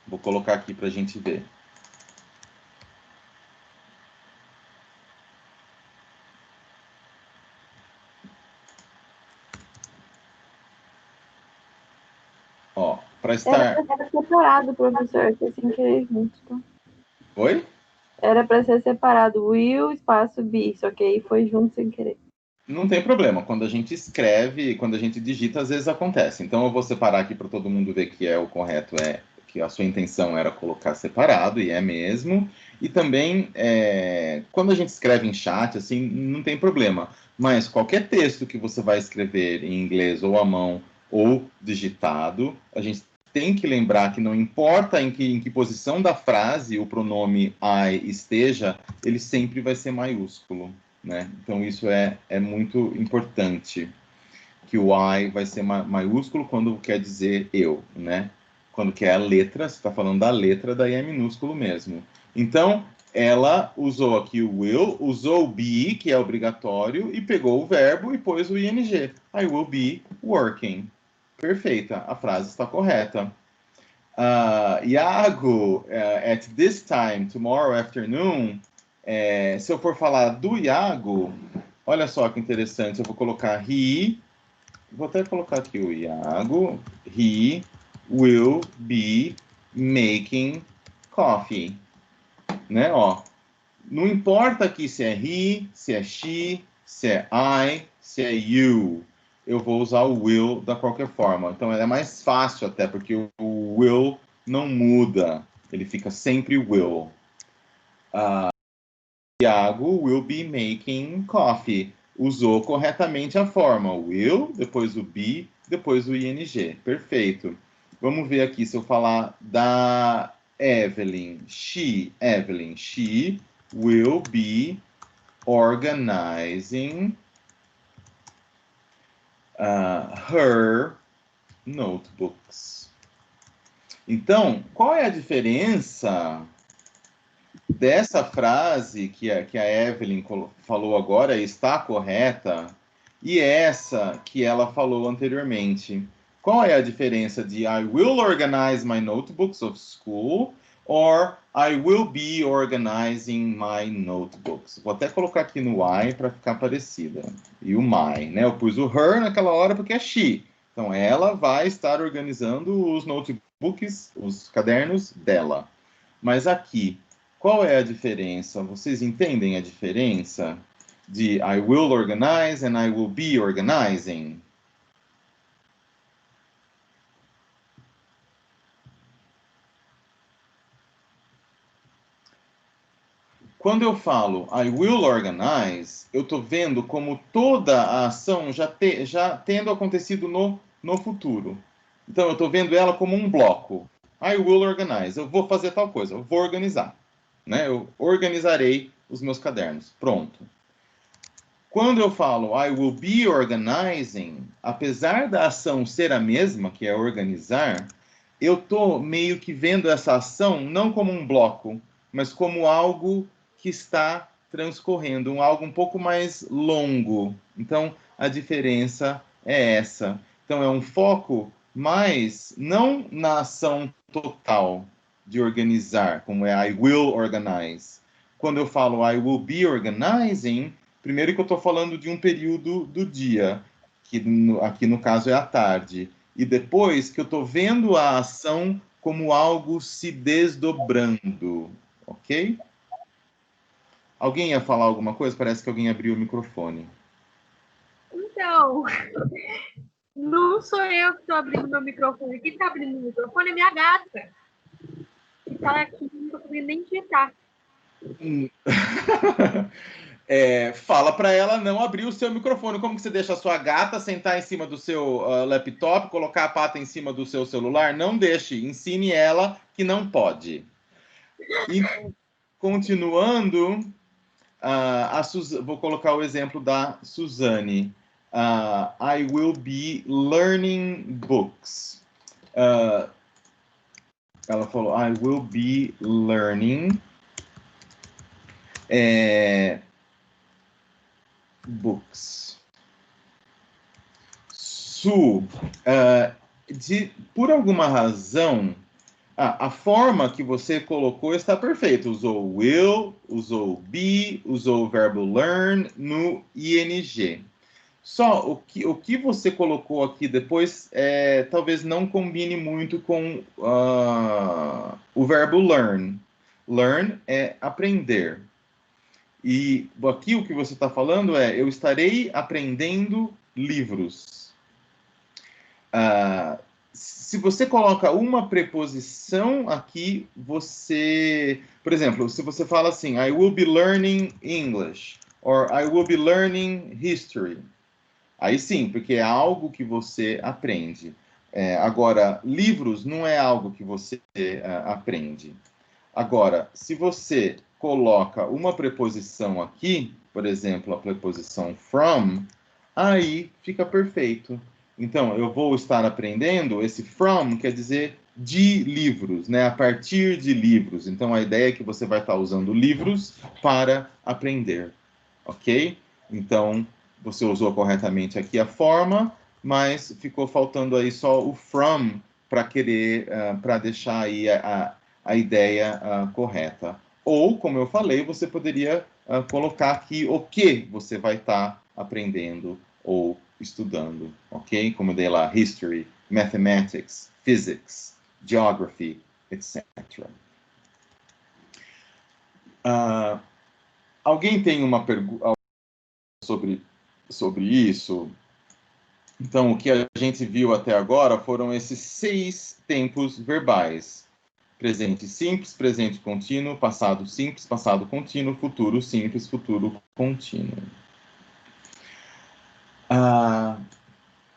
Vou colocar aqui para a gente ver. Ó, para estar. Era pra ser separado, professor, foi sem querer junto, tá? Oi? Era para ser separado, will, espaço, be, só que aí foi junto sem querer. Não tem problema. Quando a gente escreve, quando a gente digita, às vezes acontece. Então eu vou separar aqui para todo mundo ver que é o correto, é que a sua intenção era colocar separado, e é mesmo. E também, quando a gente escreve em chat, assim, não tem problema. Mas qualquer texto que você vai escrever em inglês ou à mão ou digitado, a gente tem que lembrar que não importa em que posição da frase o pronome I esteja, ele sempre vai ser maiúsculo, né? Então, isso é muito importante, que o I vai ser maiúsculo quando quer dizer eu, né? Quando quer a letra, você está falando da letra, daí é minúsculo mesmo. Então, ela usou aqui o will, usou o be, que é obrigatório, e pegou o verbo e pôs o ing. I will be working. Perfeita, a frase está correta. Iago, at this time, tomorrow afternoon, se eu for falar do Iago, olha só que interessante, eu vou colocar he, vou até colocar aqui o Iago, he will be making coffee, né, ó. Não importa aqui se é he, se é she, se é I, se é you. Eu vou usar o will da qualquer forma. Então, é mais fácil até, porque o will não muda. Ele fica sempre will. Tiago will be making coffee. Usou corretamente a forma. Will, depois o be, depois o ing. Perfeito. Vamos ver aqui se eu falar da Evelyn. Evelyn, she will be organizing her notebooks. Então, qual é a diferença dessa frase que a Evelyn falou agora, está correta, e essa que ela falou anteriormente? Qual é a diferença de I will organize my notebooks of school or I will be organizing my notebooks? Vou até colocar aqui no I para ficar parecida. E o my, né? Eu pus o her naquela hora porque é she. Então, ela vai estar organizando os notebooks, os cadernos dela. Mas aqui, qual é a diferença? Vocês entendem a diferença de I will organize and I will be organizing? Quando eu falo I will organize, eu estou vendo como toda a ação já tendo acontecido no futuro. Então, eu estou vendo ela como um bloco. I will organize. Eu vou fazer tal coisa, eu vou organizar. Né? Eu organizarei os meus cadernos. Pronto. Quando eu falo I will be organizing, apesar da ação ser a mesma, que é organizar, eu estou meio que vendo essa ação não como um bloco, mas como algo que está transcorrendo, algo um pouco mais longo. Então, a diferença é essa. Então, é um foco mais não na ação total de organizar, como é I will organize. Quando eu falo I will be organizing, primeiro que eu estou falando de um período do dia, que aqui no caso é a tarde. E depois que eu estou vendo a ação como algo se desdobrando, ok? Alguém ia falar alguma coisa? Parece que alguém abriu o microfone. Então, não sou eu que estou abrindo meu microfone. Quem está abrindo o microfone é minha gata. Que está aqui, não estou conseguindo nem digitar. Fala para ela não abrir o seu microfone. Como que você deixa a sua gata sentar em cima do seu laptop, colocar a pata em cima do seu celular? Não deixe. Ensine ela que não pode. Então, continuando, vou colocar o exemplo da Suzane. I will be learning books. Ela falou, I will be learning books. Su, por alguma razão, a forma que você colocou está perfeita. Usou will, usou be, usou o verbo learn no ing. Só o que você colocou aqui depois talvez não combine muito com o verbo learn. Learn é aprender. E aqui o que você está falando é eu estarei aprendendo livros. Se você coloca uma preposição aqui, por exemplo, se você fala assim, I will be learning English, or I will be learning history. Aí sim, porque é algo que você aprende. Agora, livros não é algo que você aprende. Agora, se você coloca uma preposição aqui, por exemplo, a preposição from, aí fica perfeito. Então, eu vou estar aprendendo, esse from quer dizer de livros, né? A partir de livros. Então, a ideia é que você vai estar usando livros para aprender, ok? Então, você usou corretamente aqui a forma, mas ficou faltando aí só o from para querer, para deixar aí a ideia correta. Ou, como eu falei, você poderia colocar aqui o que você vai estar aprendendo ou estudando, ok? Como eu dei lá, history, mathematics, physics, geography, etc. Alguém tem uma pergunta sobre isso? Então, o que a gente viu até agora foram esses 6 tempos verbais. Presente simples, presente contínuo, passado simples, passado contínuo, futuro simples, futuro contínuo.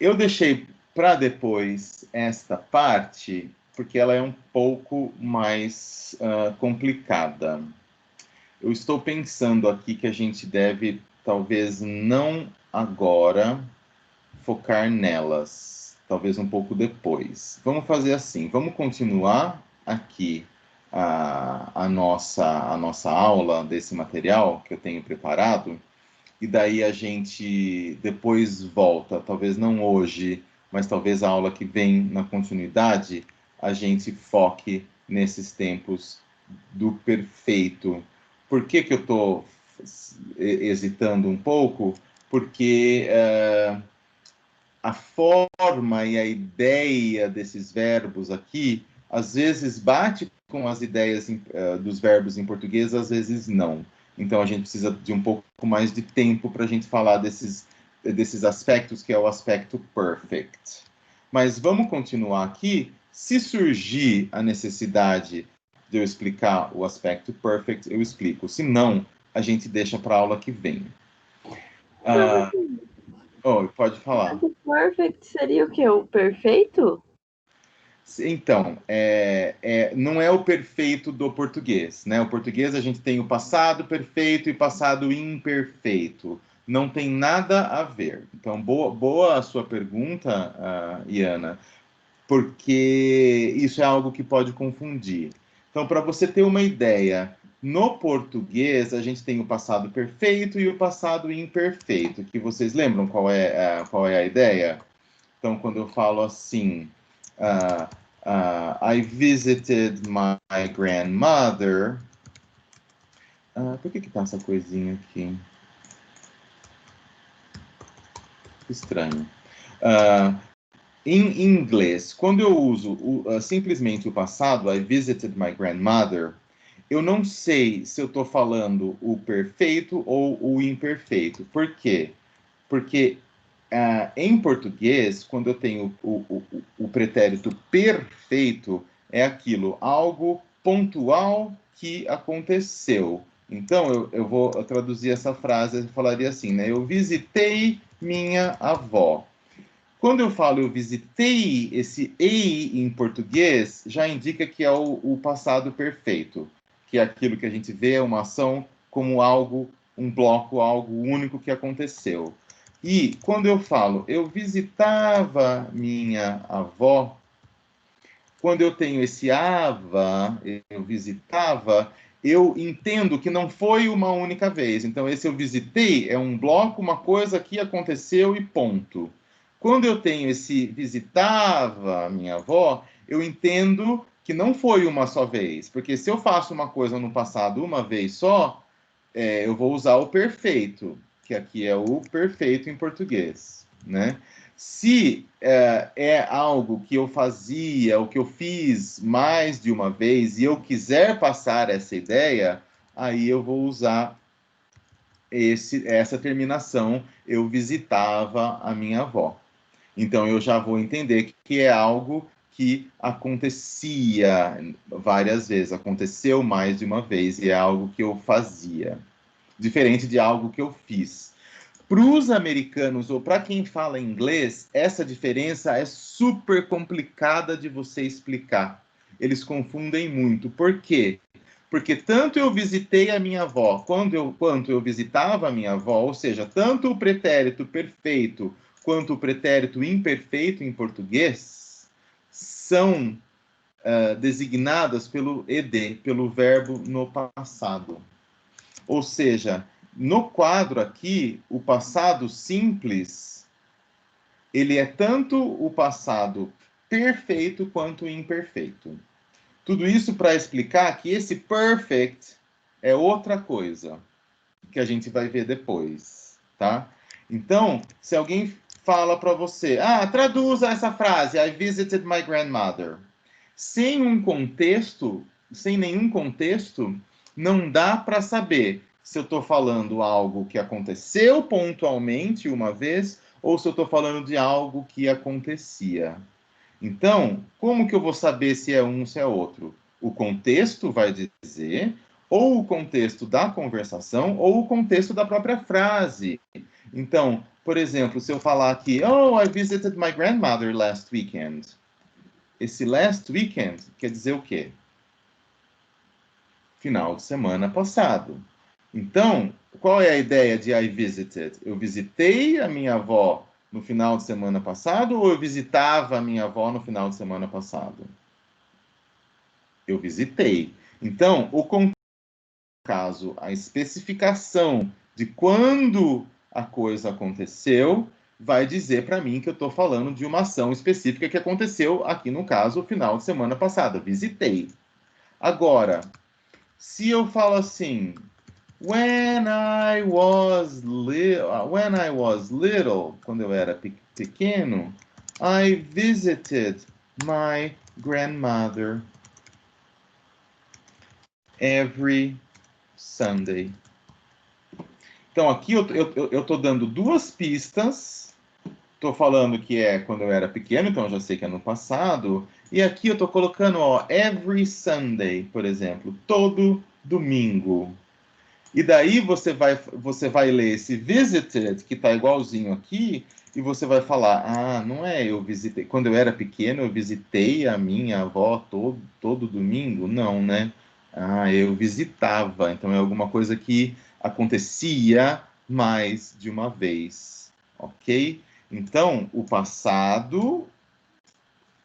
Eu deixei para depois esta parte, porque ela é um pouco mais complicada. Eu estou pensando aqui que a gente deve, talvez não agora, focar nelas, talvez um pouco depois. Vamos fazer assim, vamos continuar aqui a nossa aula desse material que eu tenho preparado, e daí a gente depois volta, talvez não hoje, mas talvez a aula que vem na continuidade, a gente foque nesses tempos do perfeito. Por que eu estou hesitando um pouco? Porque a forma e a ideia desses verbos aqui, às vezes bate com as ideias dos verbos em português, às vezes não. Então, a gente precisa de um pouco mais de tempo para a gente falar desses aspectos, que é o aspecto perfect. Mas vamos continuar aqui. Se surgir a necessidade de eu explicar o aspecto perfect, eu explico. Se não, a gente deixa para a aula que vem. Pode falar. O perfect seria o quê? O perfeito? Então, não é o perfeito do português, né? O português a gente tem o passado perfeito e passado imperfeito. Não tem nada a ver. Então, boa a sua pergunta, Iana, porque isso é algo que pode confundir. Então, para você ter uma ideia, no português a gente tem o passado perfeito e o passado imperfeito, que vocês lembram qual é a ideia? Então, quando eu falo assim, I visited my grandmother. Por que tá essa coisinha aqui? Estranho. Em inglês, quando eu uso simplesmente o passado, I visited my grandmother, eu não sei se eu estou falando o perfeito ou o imperfeito. Por quê? Porque em português, quando eu tenho o pretérito perfeito, é aquilo, algo pontual que aconteceu. Então, eu vou traduzir essa frase, eu falaria assim, né? Eu visitei minha avó. Quando eu falo eu visitei, esse ei em português já indica que é o passado perfeito, que é aquilo que a gente vê, uma ação como algo, um bloco, algo único que aconteceu. E quando eu falo eu visitava minha avó, quando eu tenho esse ava, eu visitava, eu entendo que não foi uma única vez. Então, esse eu visitei é um bloco, uma coisa que aconteceu e ponto. Quando eu tenho esse visitava minha avó, eu entendo que não foi uma só vez. Porque se eu faço uma coisa no passado uma vez só, eu vou usar o perfeito, que aqui é o perfeito em português, né? Se é algo que eu fazia, o que eu fiz mais de uma vez, e eu quiser passar essa ideia, aí eu vou usar essa terminação, eu visitava a minha avó. Então, eu já vou entender que é algo que acontecia várias vezes, aconteceu mais de uma vez, e é algo que eu fazia, diferente de algo que eu fiz. Para os americanos, ou para quem fala inglês, essa diferença é super complicada de você explicar. Eles confundem muito. Por quê? Porque tanto eu visitei a minha avó, quanto eu visitava a minha avó, ou seja, tanto o pretérito perfeito quanto o pretérito imperfeito em português, são designadas pelo ed, pelo verbo no passado. Ou seja, no quadro aqui, o passado simples, ele é tanto o passado perfeito quanto o imperfeito. Tudo isso para explicar que esse perfect é outra coisa, que a gente vai ver depois, tá? Então, se alguém fala para você, traduza essa frase, I visited my grandmother. Sem um contexto, sem nenhum contexto, não dá para saber se eu estou falando algo que aconteceu pontualmente uma vez ou se eu estou falando de algo que acontecia. Então, como que eu vou saber se é um ou se é outro? O contexto vai dizer, ou o contexto da conversação, ou o contexto da própria frase. Então, por exemplo, se eu falar aqui, oh, I visited my grandmother last weekend. Esse last weekend quer dizer o quê? Final de semana passado. Então, qual é a ideia de I visited? Eu visitei a minha avó no final de semana passado ou eu visitava a minha avó no final de semana passado? Eu visitei. Então, caso, a especificação de quando a coisa aconteceu vai dizer para mim que eu estou falando de uma ação específica que aconteceu aqui no caso, o final de semana passado. Visitei. Agora, se eu falo assim, when I was little, quando eu era pequeno, I visited my grandmother every Sunday. Então, aqui eu tô dando duas pistas. Estou falando que é quando eu era pequeno, então eu já sei que é no passado. E aqui eu estou colocando, ó, every Sunday, por exemplo, todo domingo. E daí você vai ler esse visited, que está igualzinho aqui, e você vai falar, não é, eu visitei, quando eu era pequeno, eu visitei a minha avó todo domingo? Não, né? Eu visitava, então é alguma coisa que acontecia mais de uma vez, ok? Então, o passado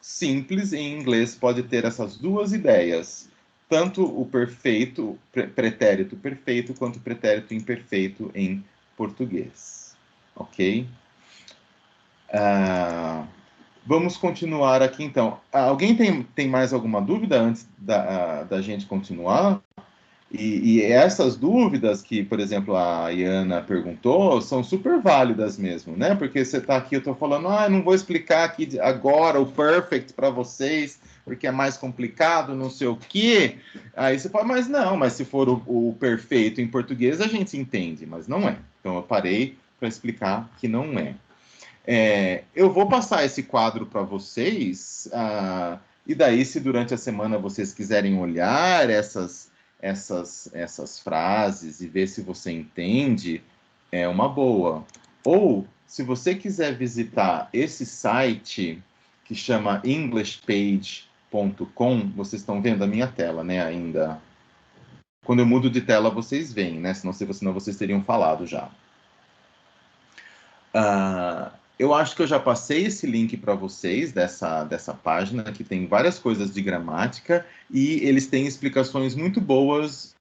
simples em inglês pode ter essas duas ideias. Tanto o perfeito, pretérito perfeito, quanto o pretérito imperfeito em português. Ok? Vamos continuar aqui, então. Alguém tem mais alguma dúvida antes da gente continuar? E essas dúvidas que, por exemplo, a Iana perguntou, são super válidas mesmo, né? Porque você está aqui, eu estou falando, eu não vou explicar aqui agora o perfect para vocês, porque é mais complicado, não sei o quê. Aí você fala, mas se for o perfeito em português, a gente entende, mas não é. Então eu parei para explicar que não é. Eu vou passar esse quadro para vocês, e daí, se durante a semana vocês quiserem olhar essas frases e ver se você entende, é uma boa. Ou, se você quiser visitar esse site que chama englishpage.com, vocês estão vendo a minha tela, né, ainda. Quando eu mudo de tela, vocês veem, né, senão vocês teriam falado já. Eu acho que eu já passei esse link para vocês dessa página, que tem várias coisas de gramática e eles têm explicações muito boas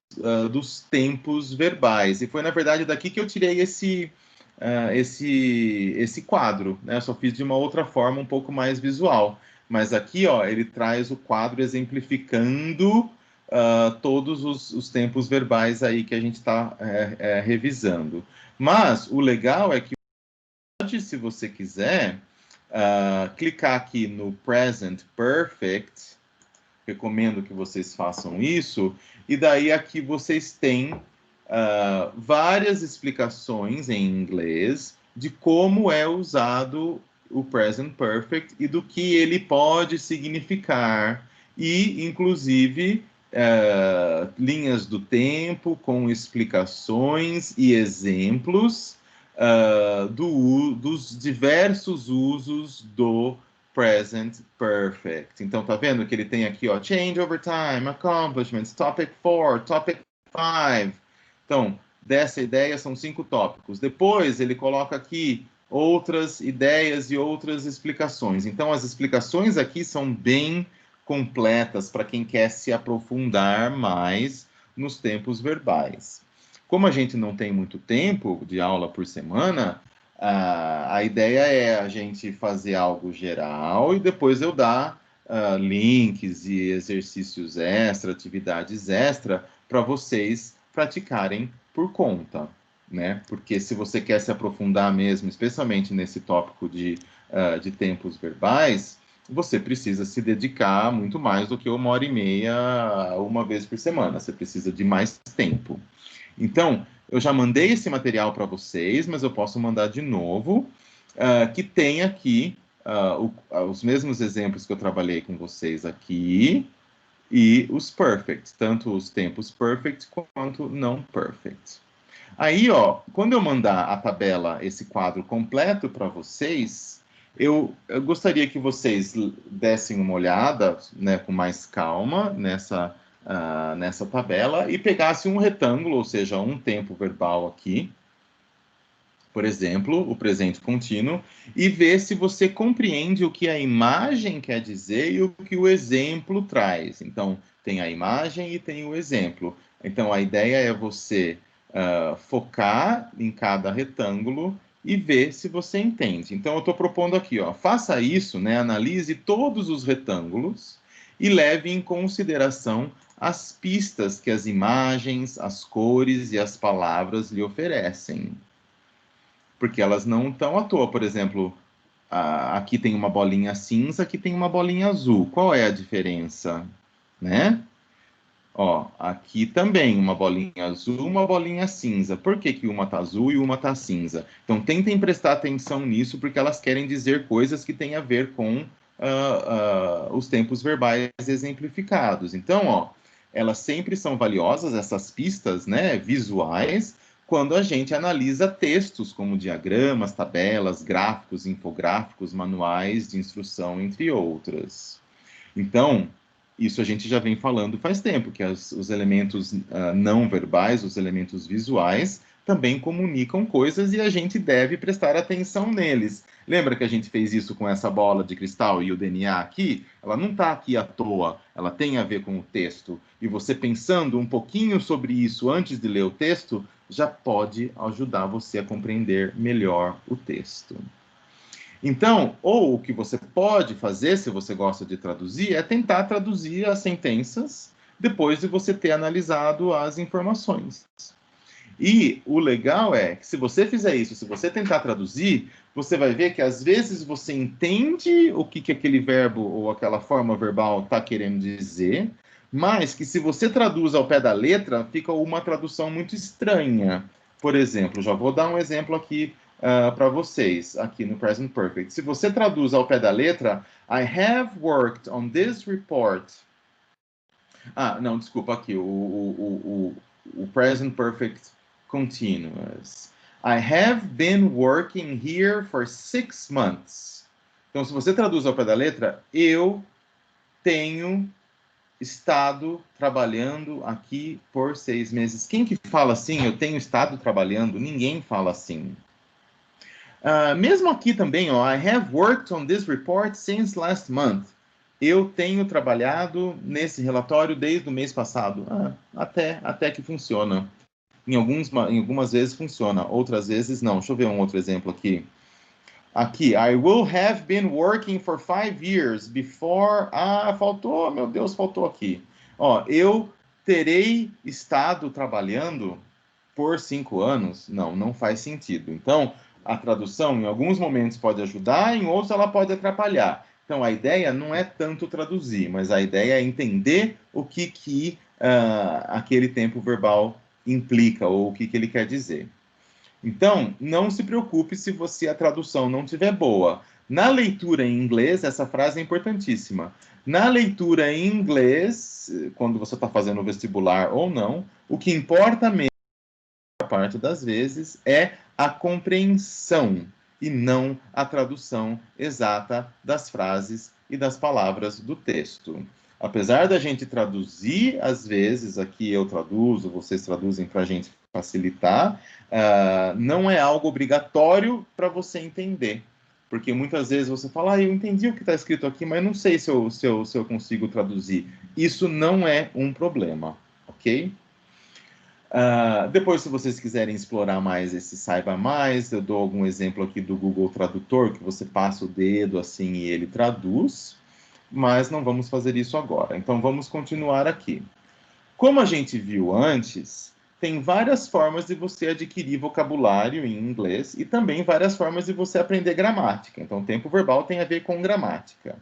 dos tempos verbais. E foi, na verdade, daqui que eu tirei esse quadro, né? Eu só fiz de uma outra forma, um pouco mais visual. Mas aqui, ó, ele traz o quadro exemplificando todos os tempos verbais aí que a gente está revisando. Mas o legal é que se você quiser, clicar aqui no Present Perfect, recomendo que vocês façam isso, e daí aqui vocês têm várias explicações em inglês de como é usado o Present Perfect e do que ele pode significar, e inclusive linhas do tempo com explicações e exemplos dos diversos usos do present perfect. Então, tá vendo que ele tem aqui, ó, change over time, accomplishments, topic 4, topic 5. Então, dessa ideia são 5 tópicos. Depois, ele coloca aqui outras ideias e outras explicações. Então, as explicações aqui são bem completas para quem quer se aprofundar mais nos tempos verbais. Como a gente não tem muito tempo de aula por semana, a ideia é a gente fazer algo geral e depois eu dar links e exercícios extra, atividades extra, para vocês praticarem por conta, né? Porque se você quer se aprofundar mesmo, especialmente nesse tópico de tempos verbais, você precisa se dedicar muito mais do que 1h30, uma vez por semana. Você precisa de mais tempo. Então, eu já mandei esse material para vocês, mas eu posso mandar de novo, que tem aqui os mesmos exemplos que eu trabalhei com vocês aqui, e os perfect, tanto os tempos perfect quanto não perfect. Aí, ó, quando eu mandar a tabela, esse quadro completo para vocês, eu gostaria que vocês dessem uma olhada, né, com mais calma nessa tabela e pegassem um retângulo, ou seja, um tempo verbal aqui, por exemplo, o presente contínuo, e ver se você compreende o que a imagem quer dizer e o que o exemplo traz. Então, tem a imagem e tem o exemplo. Então, a ideia é você focar em cada retângulo e ver se você entende. Então, eu estou propondo aqui, ó, faça isso, né, analise todos os retângulos e leve em consideração as pistas que as imagens, as cores e as palavras lhe oferecem. Porque elas não estão à toa. Por exemplo, aqui tem uma bolinha cinza, aqui tem uma bolinha azul. Qual é a diferença? Né? Ó, aqui também uma bolinha azul, uma bolinha cinza. Por que que uma está azul e uma está cinza? Então, tentem prestar atenção nisso, porque elas querem dizer coisas que têm a ver com os tempos verbais exemplificados. Então, ó, elas sempre são valiosas, essas pistas, né, visuais, quando a gente analisa textos como diagramas, tabelas, gráficos, infográficos, manuais de instrução, entre outras. Então, isso a gente já vem falando faz tempo, que os elementos não verbais, os elementos visuais, também comunicam coisas e a gente deve prestar atenção neles. Lembra que a gente fez isso com essa bola de cristal e o DNA aqui? Ela não está aqui à toa, ela tem a ver com o texto. E você pensando um pouquinho sobre isso antes de ler o texto, já pode ajudar você a compreender melhor o texto. Então, ou o que você pode fazer, se você gosta de traduzir, é tentar traduzir as sentenças depois de você ter analisado as informações. E o legal é que se você fizer isso, se você tentar traduzir, você vai ver que às vezes você entende o que aquele verbo ou aquela forma verbal está querendo dizer, mas que se você traduz ao pé da letra, fica uma tradução muito estranha. Por exemplo, já vou dar um exemplo aqui para vocês, aqui no Present Perfect. Se você traduz ao pé da letra, I have worked on this report. Não, desculpa, aqui, o Present Perfect Continuous. I have been working here for 6 months. Então, se você traduz ao pé da letra, eu tenho estado trabalhando aqui por 6 meses. Quem que fala assim, eu tenho estado trabalhando? Ninguém fala assim. Mesmo aqui também, ó, I have worked on this report since last month. Eu tenho trabalhado nesse relatório desde o mês passado. Até que funciona. Em algumas vezes funciona, outras vezes não. Deixa eu ver um outro exemplo aqui. Aqui, I will have been working for 5 years before... faltou, meu Deus, faltou aqui. Ó, eu terei estado trabalhando por 5 anos? Não faz sentido. Então, a tradução, em alguns momentos, pode ajudar, em outros ela pode atrapalhar. Então, a ideia não é tanto traduzir, mas a ideia é entender o que aquele tempo verbal implica, ou o que ele quer dizer. Então, não se preocupe se a tradução não estiver boa. Na leitura em inglês, essa frase é importantíssima. Na leitura em inglês, quando você está fazendo o vestibular ou não, o que importa mesmo, a parte das vezes, é a compreensão e não a tradução exata das frases e das palavras do texto. Apesar da gente traduzir, às vezes, aqui eu traduzo, vocês traduzem para a gente facilitar, não é algo obrigatório para você entender. Porque muitas vezes você fala, eu entendi o que está escrito aqui, mas não sei se eu consigo traduzir. Isso não é um problema, ok? Depois, se vocês quiserem explorar mais esse Saiba Mais, eu dou algum exemplo aqui do Google Tradutor, que você passa o dedo assim e ele traduz, mas não vamos fazer isso agora. Então, vamos continuar aqui. Como a gente viu antes, tem várias formas de você adquirir vocabulário em inglês e também várias formas de você aprender gramática. Então, tempo verbal tem a ver com gramática.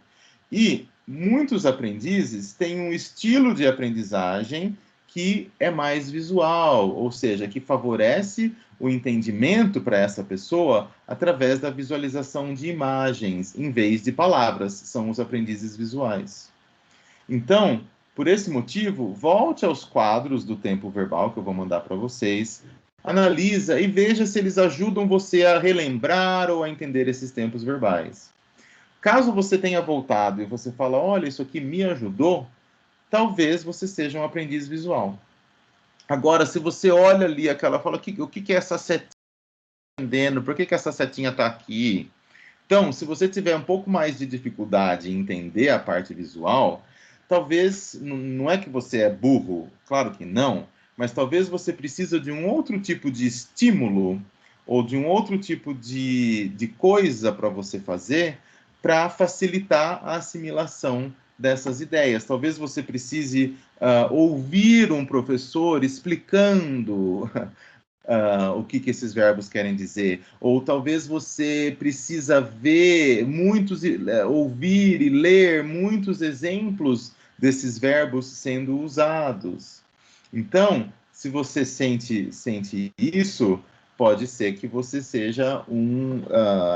E muitos aprendizes têm um estilo de aprendizagem que é mais visual, ou seja, que favorece o entendimento para essa pessoa através da visualização de imagens, em vez de palavras, são os aprendizes visuais. Então, por esse motivo, volte aos quadros do tempo verbal que eu vou mandar para vocês, analisa e veja se eles ajudam você a relembrar ou a entender esses tempos verbais. Caso você tenha voltado e você fala, olha, isso aqui me ajudou, talvez você seja um aprendiz visual. Agora, se você olha ali aquela, fala, o que é essa setinha entendendo? Por que essa setinha está aqui? Então, se você tiver um pouco mais de dificuldade em entender a parte visual, talvez, não é que você é burro, claro que não, mas talvez você precisa de um outro tipo de estímulo ou de um outro tipo de coisa para você fazer para facilitar a assimilação dessas ideias. Talvez você precise ouvir um professor explicando o que esses verbos querem dizer. Ou talvez você precisa ver muitos, ouvir e ler muitos exemplos desses verbos sendo usados. Então, se você sente isso, pode ser que você seja um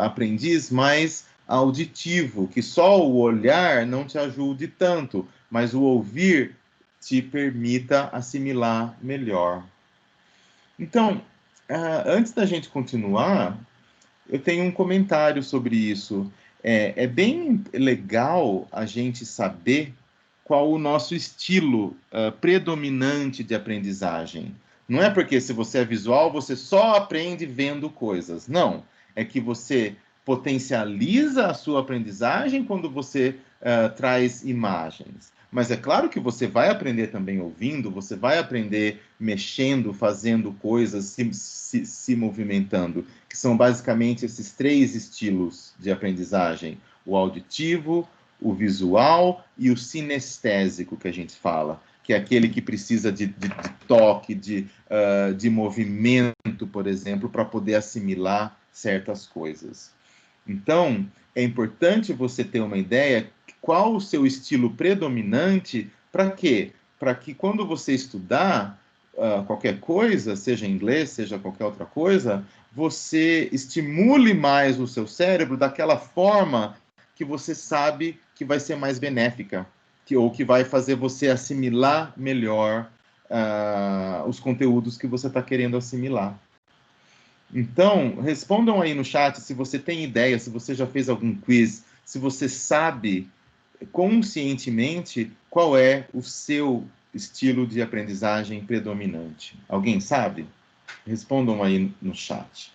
aprendiz mais auditivo, que só o olhar não te ajude tanto, mas o ouvir te permita assimilar melhor. Então, antes da gente continuar, eu tenho um comentário sobre isso. É bem legal a gente saber qual o nosso estilo predominante de aprendizagem. Não é porque se você é visual, você só aprende vendo coisas. Não. É que você potencializa a sua aprendizagem quando você traz imagens. Mas é claro que você vai aprender também ouvindo, você vai aprender mexendo, fazendo coisas, se movimentando, que são basicamente esses três estilos de aprendizagem: o auditivo, o visual e o sinestésico, que a gente fala, que é aquele que precisa de toque, de movimento, por exemplo, para poder assimilar certas coisas. Então, é importante você ter uma ideia qual o seu estilo predominante, para quê? Para que quando você estudar qualquer coisa, seja inglês, seja qualquer outra coisa, você estimule mais o seu cérebro daquela forma que você sabe que vai ser mais benéfica, ou que vai fazer você assimilar melhor os conteúdos que você está querendo assimilar. Então, respondam aí no chat se você tem ideia, se você já fez algum quiz, se você sabe conscientemente qual é o seu estilo de aprendizagem predominante. Alguém sabe? Respondam aí no chat.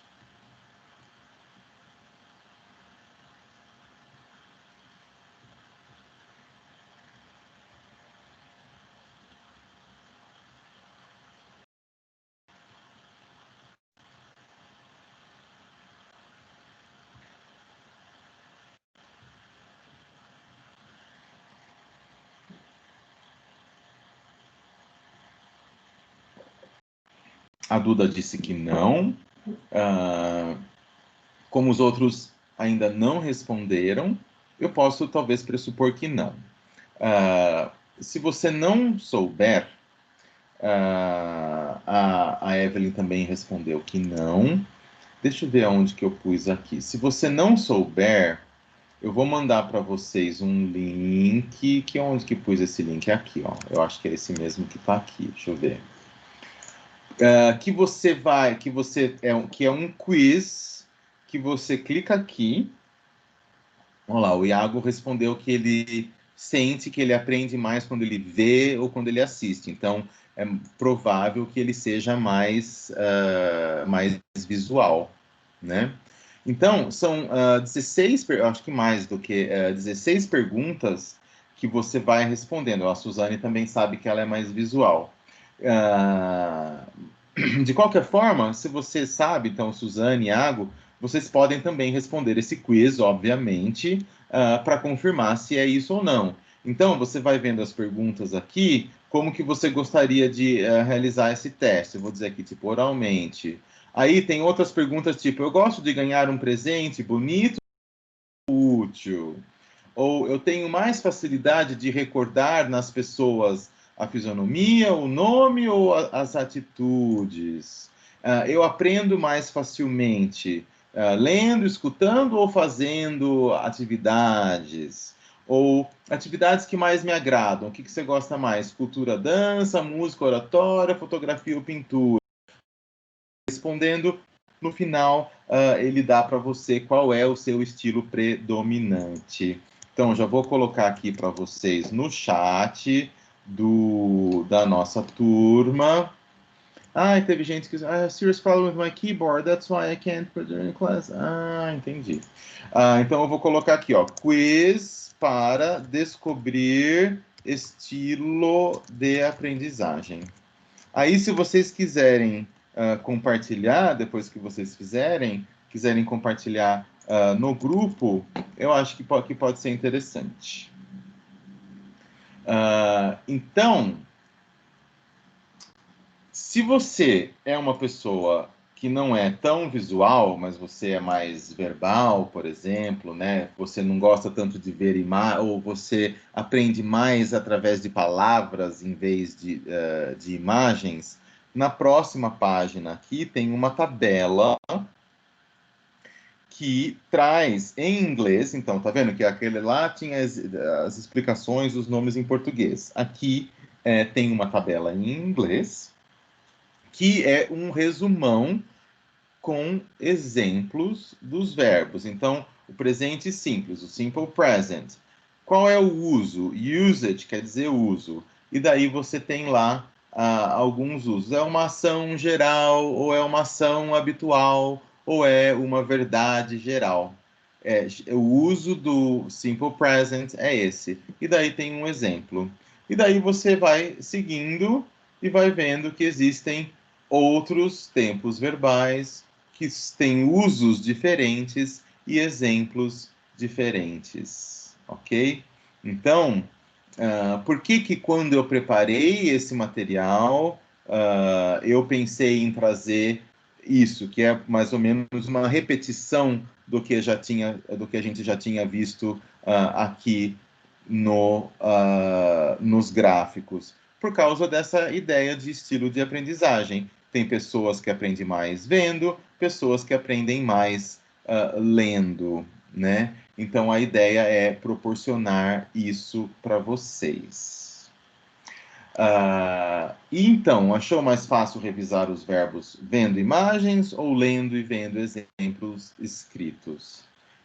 A Duda disse que não. Como os outros ainda não responderam, eu posso talvez pressupor que não. Se você não souber, a Evelyn também respondeu que não. Deixa eu ver aonde que eu pus aqui. Se você não souber, eu vou mandar para vocês um link. Onde que pus esse link? É aqui, ó. Eu acho que é esse mesmo que está aqui. Deixa eu ver. que é um quiz, que você clica aqui. Olha lá, o Iago respondeu que ele sente que ele aprende mais quando ele vê ou quando ele assiste. Então, é provável que ele seja mais visual, né? Então, são 16, acho que mais do que 16 perguntas que você vai respondendo. A Suzane também sabe que ela é mais visual. De qualquer forma, se você sabe, então, Suzane, Iago, vocês podem também responder esse quiz, obviamente, para confirmar se é isso ou não. Então, você vai vendo as perguntas aqui, como que você gostaria de realizar esse teste. Eu vou dizer aqui, tipo, oralmente. Aí tem outras perguntas, tipo, eu gosto de ganhar um presente bonito ou útil? Ou eu tenho mais facilidade de recordar nas pessoas a fisionomia, o nome ou as atitudes? Eu aprendo mais facilmente lendo, escutando ou fazendo atividades? Ou atividades que mais me agradam? O que você gosta mais? Cultura, dança, música, oratória, fotografia ou pintura? Respondendo, no final, ele dá para você qual é o seu estilo predominante. Então, já vou colocar aqui para vocês no chat da nossa turma. Teve gente que disse, serious problem with my keyboard, that's why I can't produce in class. Entendi. Então, eu vou colocar aqui, ó, quiz para descobrir estilo de aprendizagem. Aí, se vocês quiserem compartilhar, depois que vocês quiserem compartilhar no grupo, eu acho que pode ser interessante. Então, se você é uma pessoa que não é tão visual, mas você é mais verbal, por exemplo, né? Você não gosta tanto de ver ou você aprende mais através de palavras em vez de imagens, na próxima página aqui tem uma tabela que traz em inglês, então, tá vendo que aquele lá tinha as explicações dos nomes em português. Aqui tem uma tabela em inglês, que é um resumão com exemplos dos verbos. Então, o presente simples, o simple present. Qual é o uso? Usage quer dizer uso. E daí você tem lá alguns usos. É uma ação geral, ou é uma ação habitual, ou é uma verdade geral. O uso do simple present é esse. E daí tem um exemplo. E daí você vai seguindo e vai vendo que existem outros tempos verbais que têm usos diferentes e exemplos diferentes, ok? Então, por que quando eu preparei esse material, eu pensei em trazer isso, que é mais ou menos uma repetição do que a gente já tinha visto aqui nos gráficos, por causa dessa ideia de estilo de aprendizagem. Tem pessoas que aprendem mais vendo, pessoas que aprendem mais lendo, né? Então, a ideia é proporcionar isso para vocês. Então, achou mais fácil revisar os verbos vendo imagens ou lendo e vendo exemplos escritos?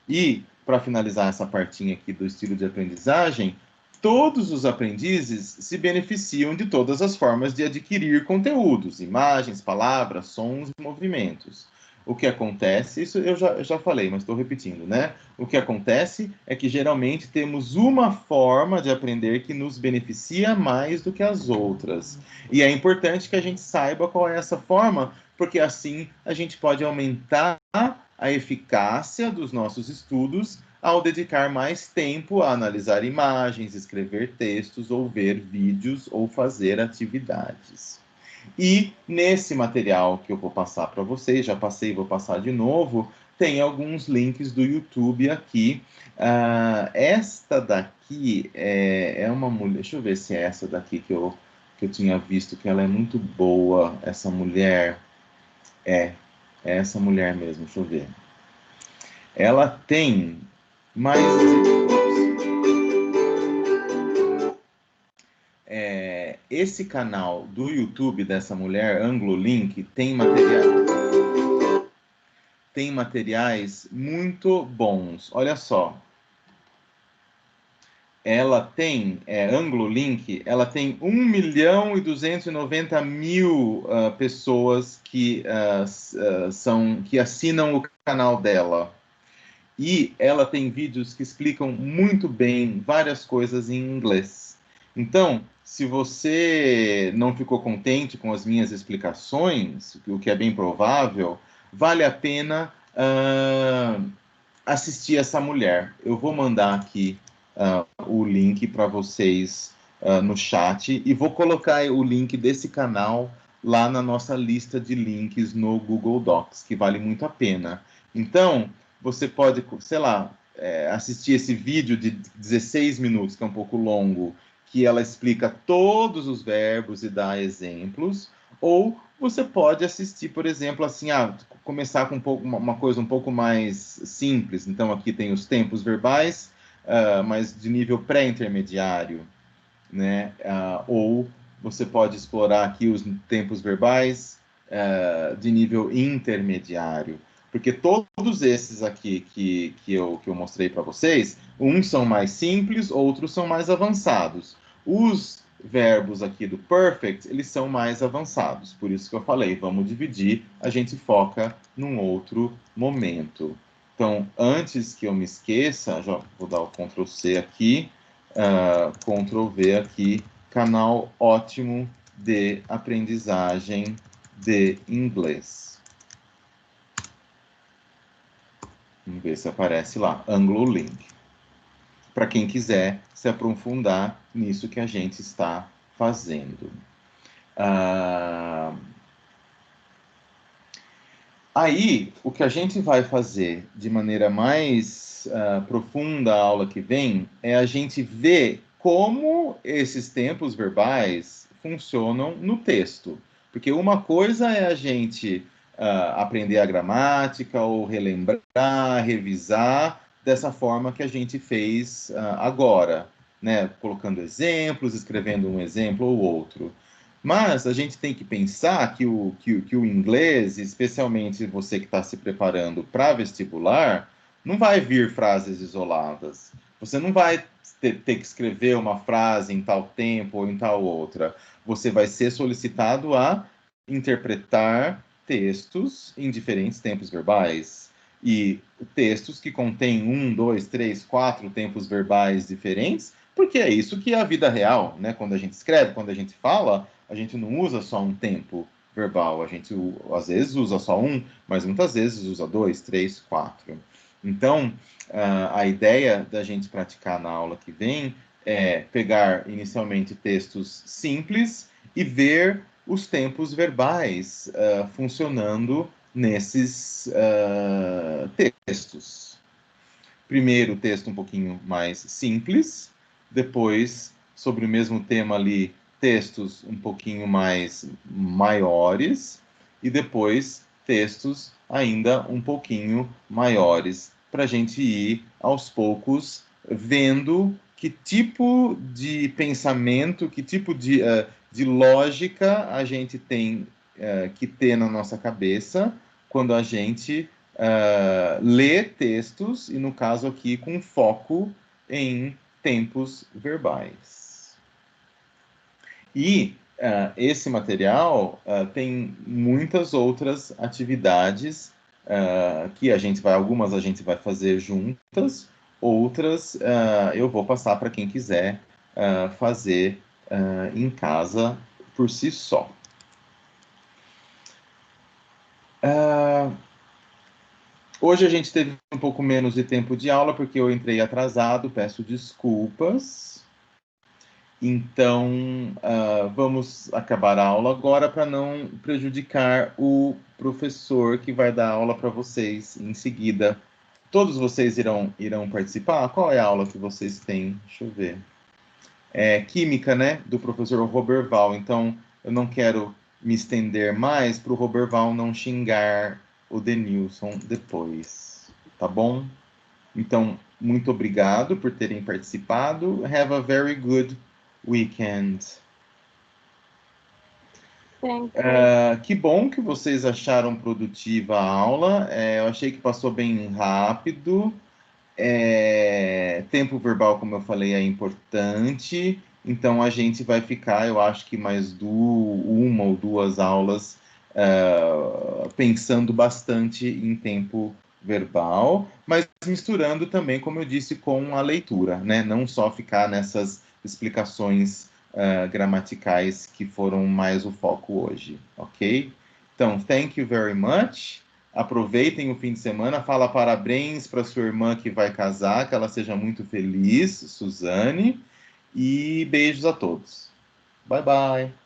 E, para finalizar essa partinha aqui do estilo de aprendizagem, todos os aprendizes se beneficiam de todas as formas de adquirir conteúdos, imagens, palavras, sons e movimentos. O que acontece, isso eu já falei, mas estou repetindo, né? O que acontece é que geralmente temos uma forma de aprender que nos beneficia mais do que as outras. E é importante que a gente saiba qual é essa forma, porque assim a gente pode aumentar a eficácia dos nossos estudos ao dedicar mais tempo a analisar imagens, escrever textos, ou ver vídeos, ou fazer atividades. E nesse material que eu vou passar para vocês, já passei e vou passar de novo, tem alguns links do YouTube aqui. Esta daqui é uma mulher, deixa eu ver se é essa daqui que eu tinha visto, que ela é muito boa, essa mulher. É essa mulher mesmo, deixa eu ver. Ela tem mais... esse canal do YouTube dessa mulher, AngloLink, tem materiais muito bons. Olha só. Ela tem, AngloLink, ela tem 1.290.000 pessoas que assinam o canal dela. E ela tem vídeos que explicam muito bem várias coisas em inglês. Então, se você não ficou contente com as minhas explicações, o que é bem provável, vale a pena assistir essa mulher. Eu vou mandar aqui o link para vocês no chat e vou colocar o link desse canal lá na nossa lista de links no Google Docs, que vale muito a pena. Então, você pode, sei lá, assistir esse vídeo de 16 minutos, que é um pouco longo, que ela explica todos os verbos e dá exemplos, ou você pode assistir, por exemplo, assim, começar com uma coisa um pouco mais simples. Então, aqui tem os tempos verbais, mas de nível pré-intermediário, né? Ou você pode explorar aqui os tempos verbais de nível intermediário. Porque todos esses aqui que eu mostrei para vocês, uns são mais simples, outros são mais avançados. Os verbos aqui do perfect, eles são mais avançados. Por isso que eu falei, vamos dividir, a gente foca num outro momento. Então, antes que eu me esqueça, já vou dar o Ctrl C aqui, Ctrl V aqui, canal ótimo de aprendizagem de inglês. Vamos ver se aparece lá, AngloLink. Para quem quiser se aprofundar nisso que a gente está fazendo. Aí, o que a gente vai fazer de maneira mais profunda a aula que vem é a gente ver como esses tempos verbais funcionam no texto. Porque uma coisa é a gente aprender a gramática ou relembrar, revisar dessa forma que a gente fez agora, né? Colocando exemplos, escrevendo um exemplo ou outro. Mas a gente tem que pensar que o inglês, especialmente você que está se preparando para vestibular, não vai vir frases isoladas. Você não vai ter que escrever uma frase em tal tempo ou em tal outra. Você vai ser solicitado a interpretar textos em diferentes tempos verbais. E textos que contêm 1, 2, 3, 4 tempos verbais diferentes, porque é isso que é a vida real, né? Quando a gente escreve, quando a gente fala, a gente não usa só um tempo verbal, a gente às vezes usa só um, mas muitas vezes usa 2, 3, 4. Então, a ideia da gente praticar na aula que vem é pegar inicialmente textos simples e ver os tempos verbais funcionando nesses textos. Primeiro, o texto um pouquinho mais simples, depois, sobre o mesmo tema ali, textos um pouquinho mais maiores, e depois textos ainda um pouquinho maiores, para a gente ir aos poucos vendo que tipo de pensamento, que tipo de lógica a gente tem que ter na nossa cabeça quando a gente lê textos, e no caso aqui com foco em tempos verbais. E esse material tem muitas outras atividades que algumas a gente vai fazer juntas, outras eu vou passar para quem quiser fazer em casa por si só. Hoje a gente teve um pouco menos de tempo de aula, porque eu entrei atrasado, peço desculpas. Então, vamos acabar a aula agora para não prejudicar o professor que vai dar aula para vocês em seguida. Todos vocês irão participar? Qual é a aula que vocês têm? Deixa eu ver. É Química, né? Do professor Roberval. Então, eu não quero me estender mais para o Roberval não xingar o Denilson depois. Tá bom? Então, muito obrigado por terem participado. Have a very good weekend. Que bom que vocês acharam produtiva a aula. Eu achei que passou bem rápido. Tempo verbal, como eu falei, é importante. Então, a gente vai ficar, eu acho que mais uma ou duas aulas pensando bastante em tempo verbal, mas misturando também, como eu disse, com a leitura, né? Não só ficar nessas explicações gramaticais que foram mais o foco hoje, ok? Então, thank you very much. Aproveitem o fim de semana. Fala parabéns para sua irmã que vai casar, que ela seja muito feliz, Suzane. E beijos a todos. Bye, bye.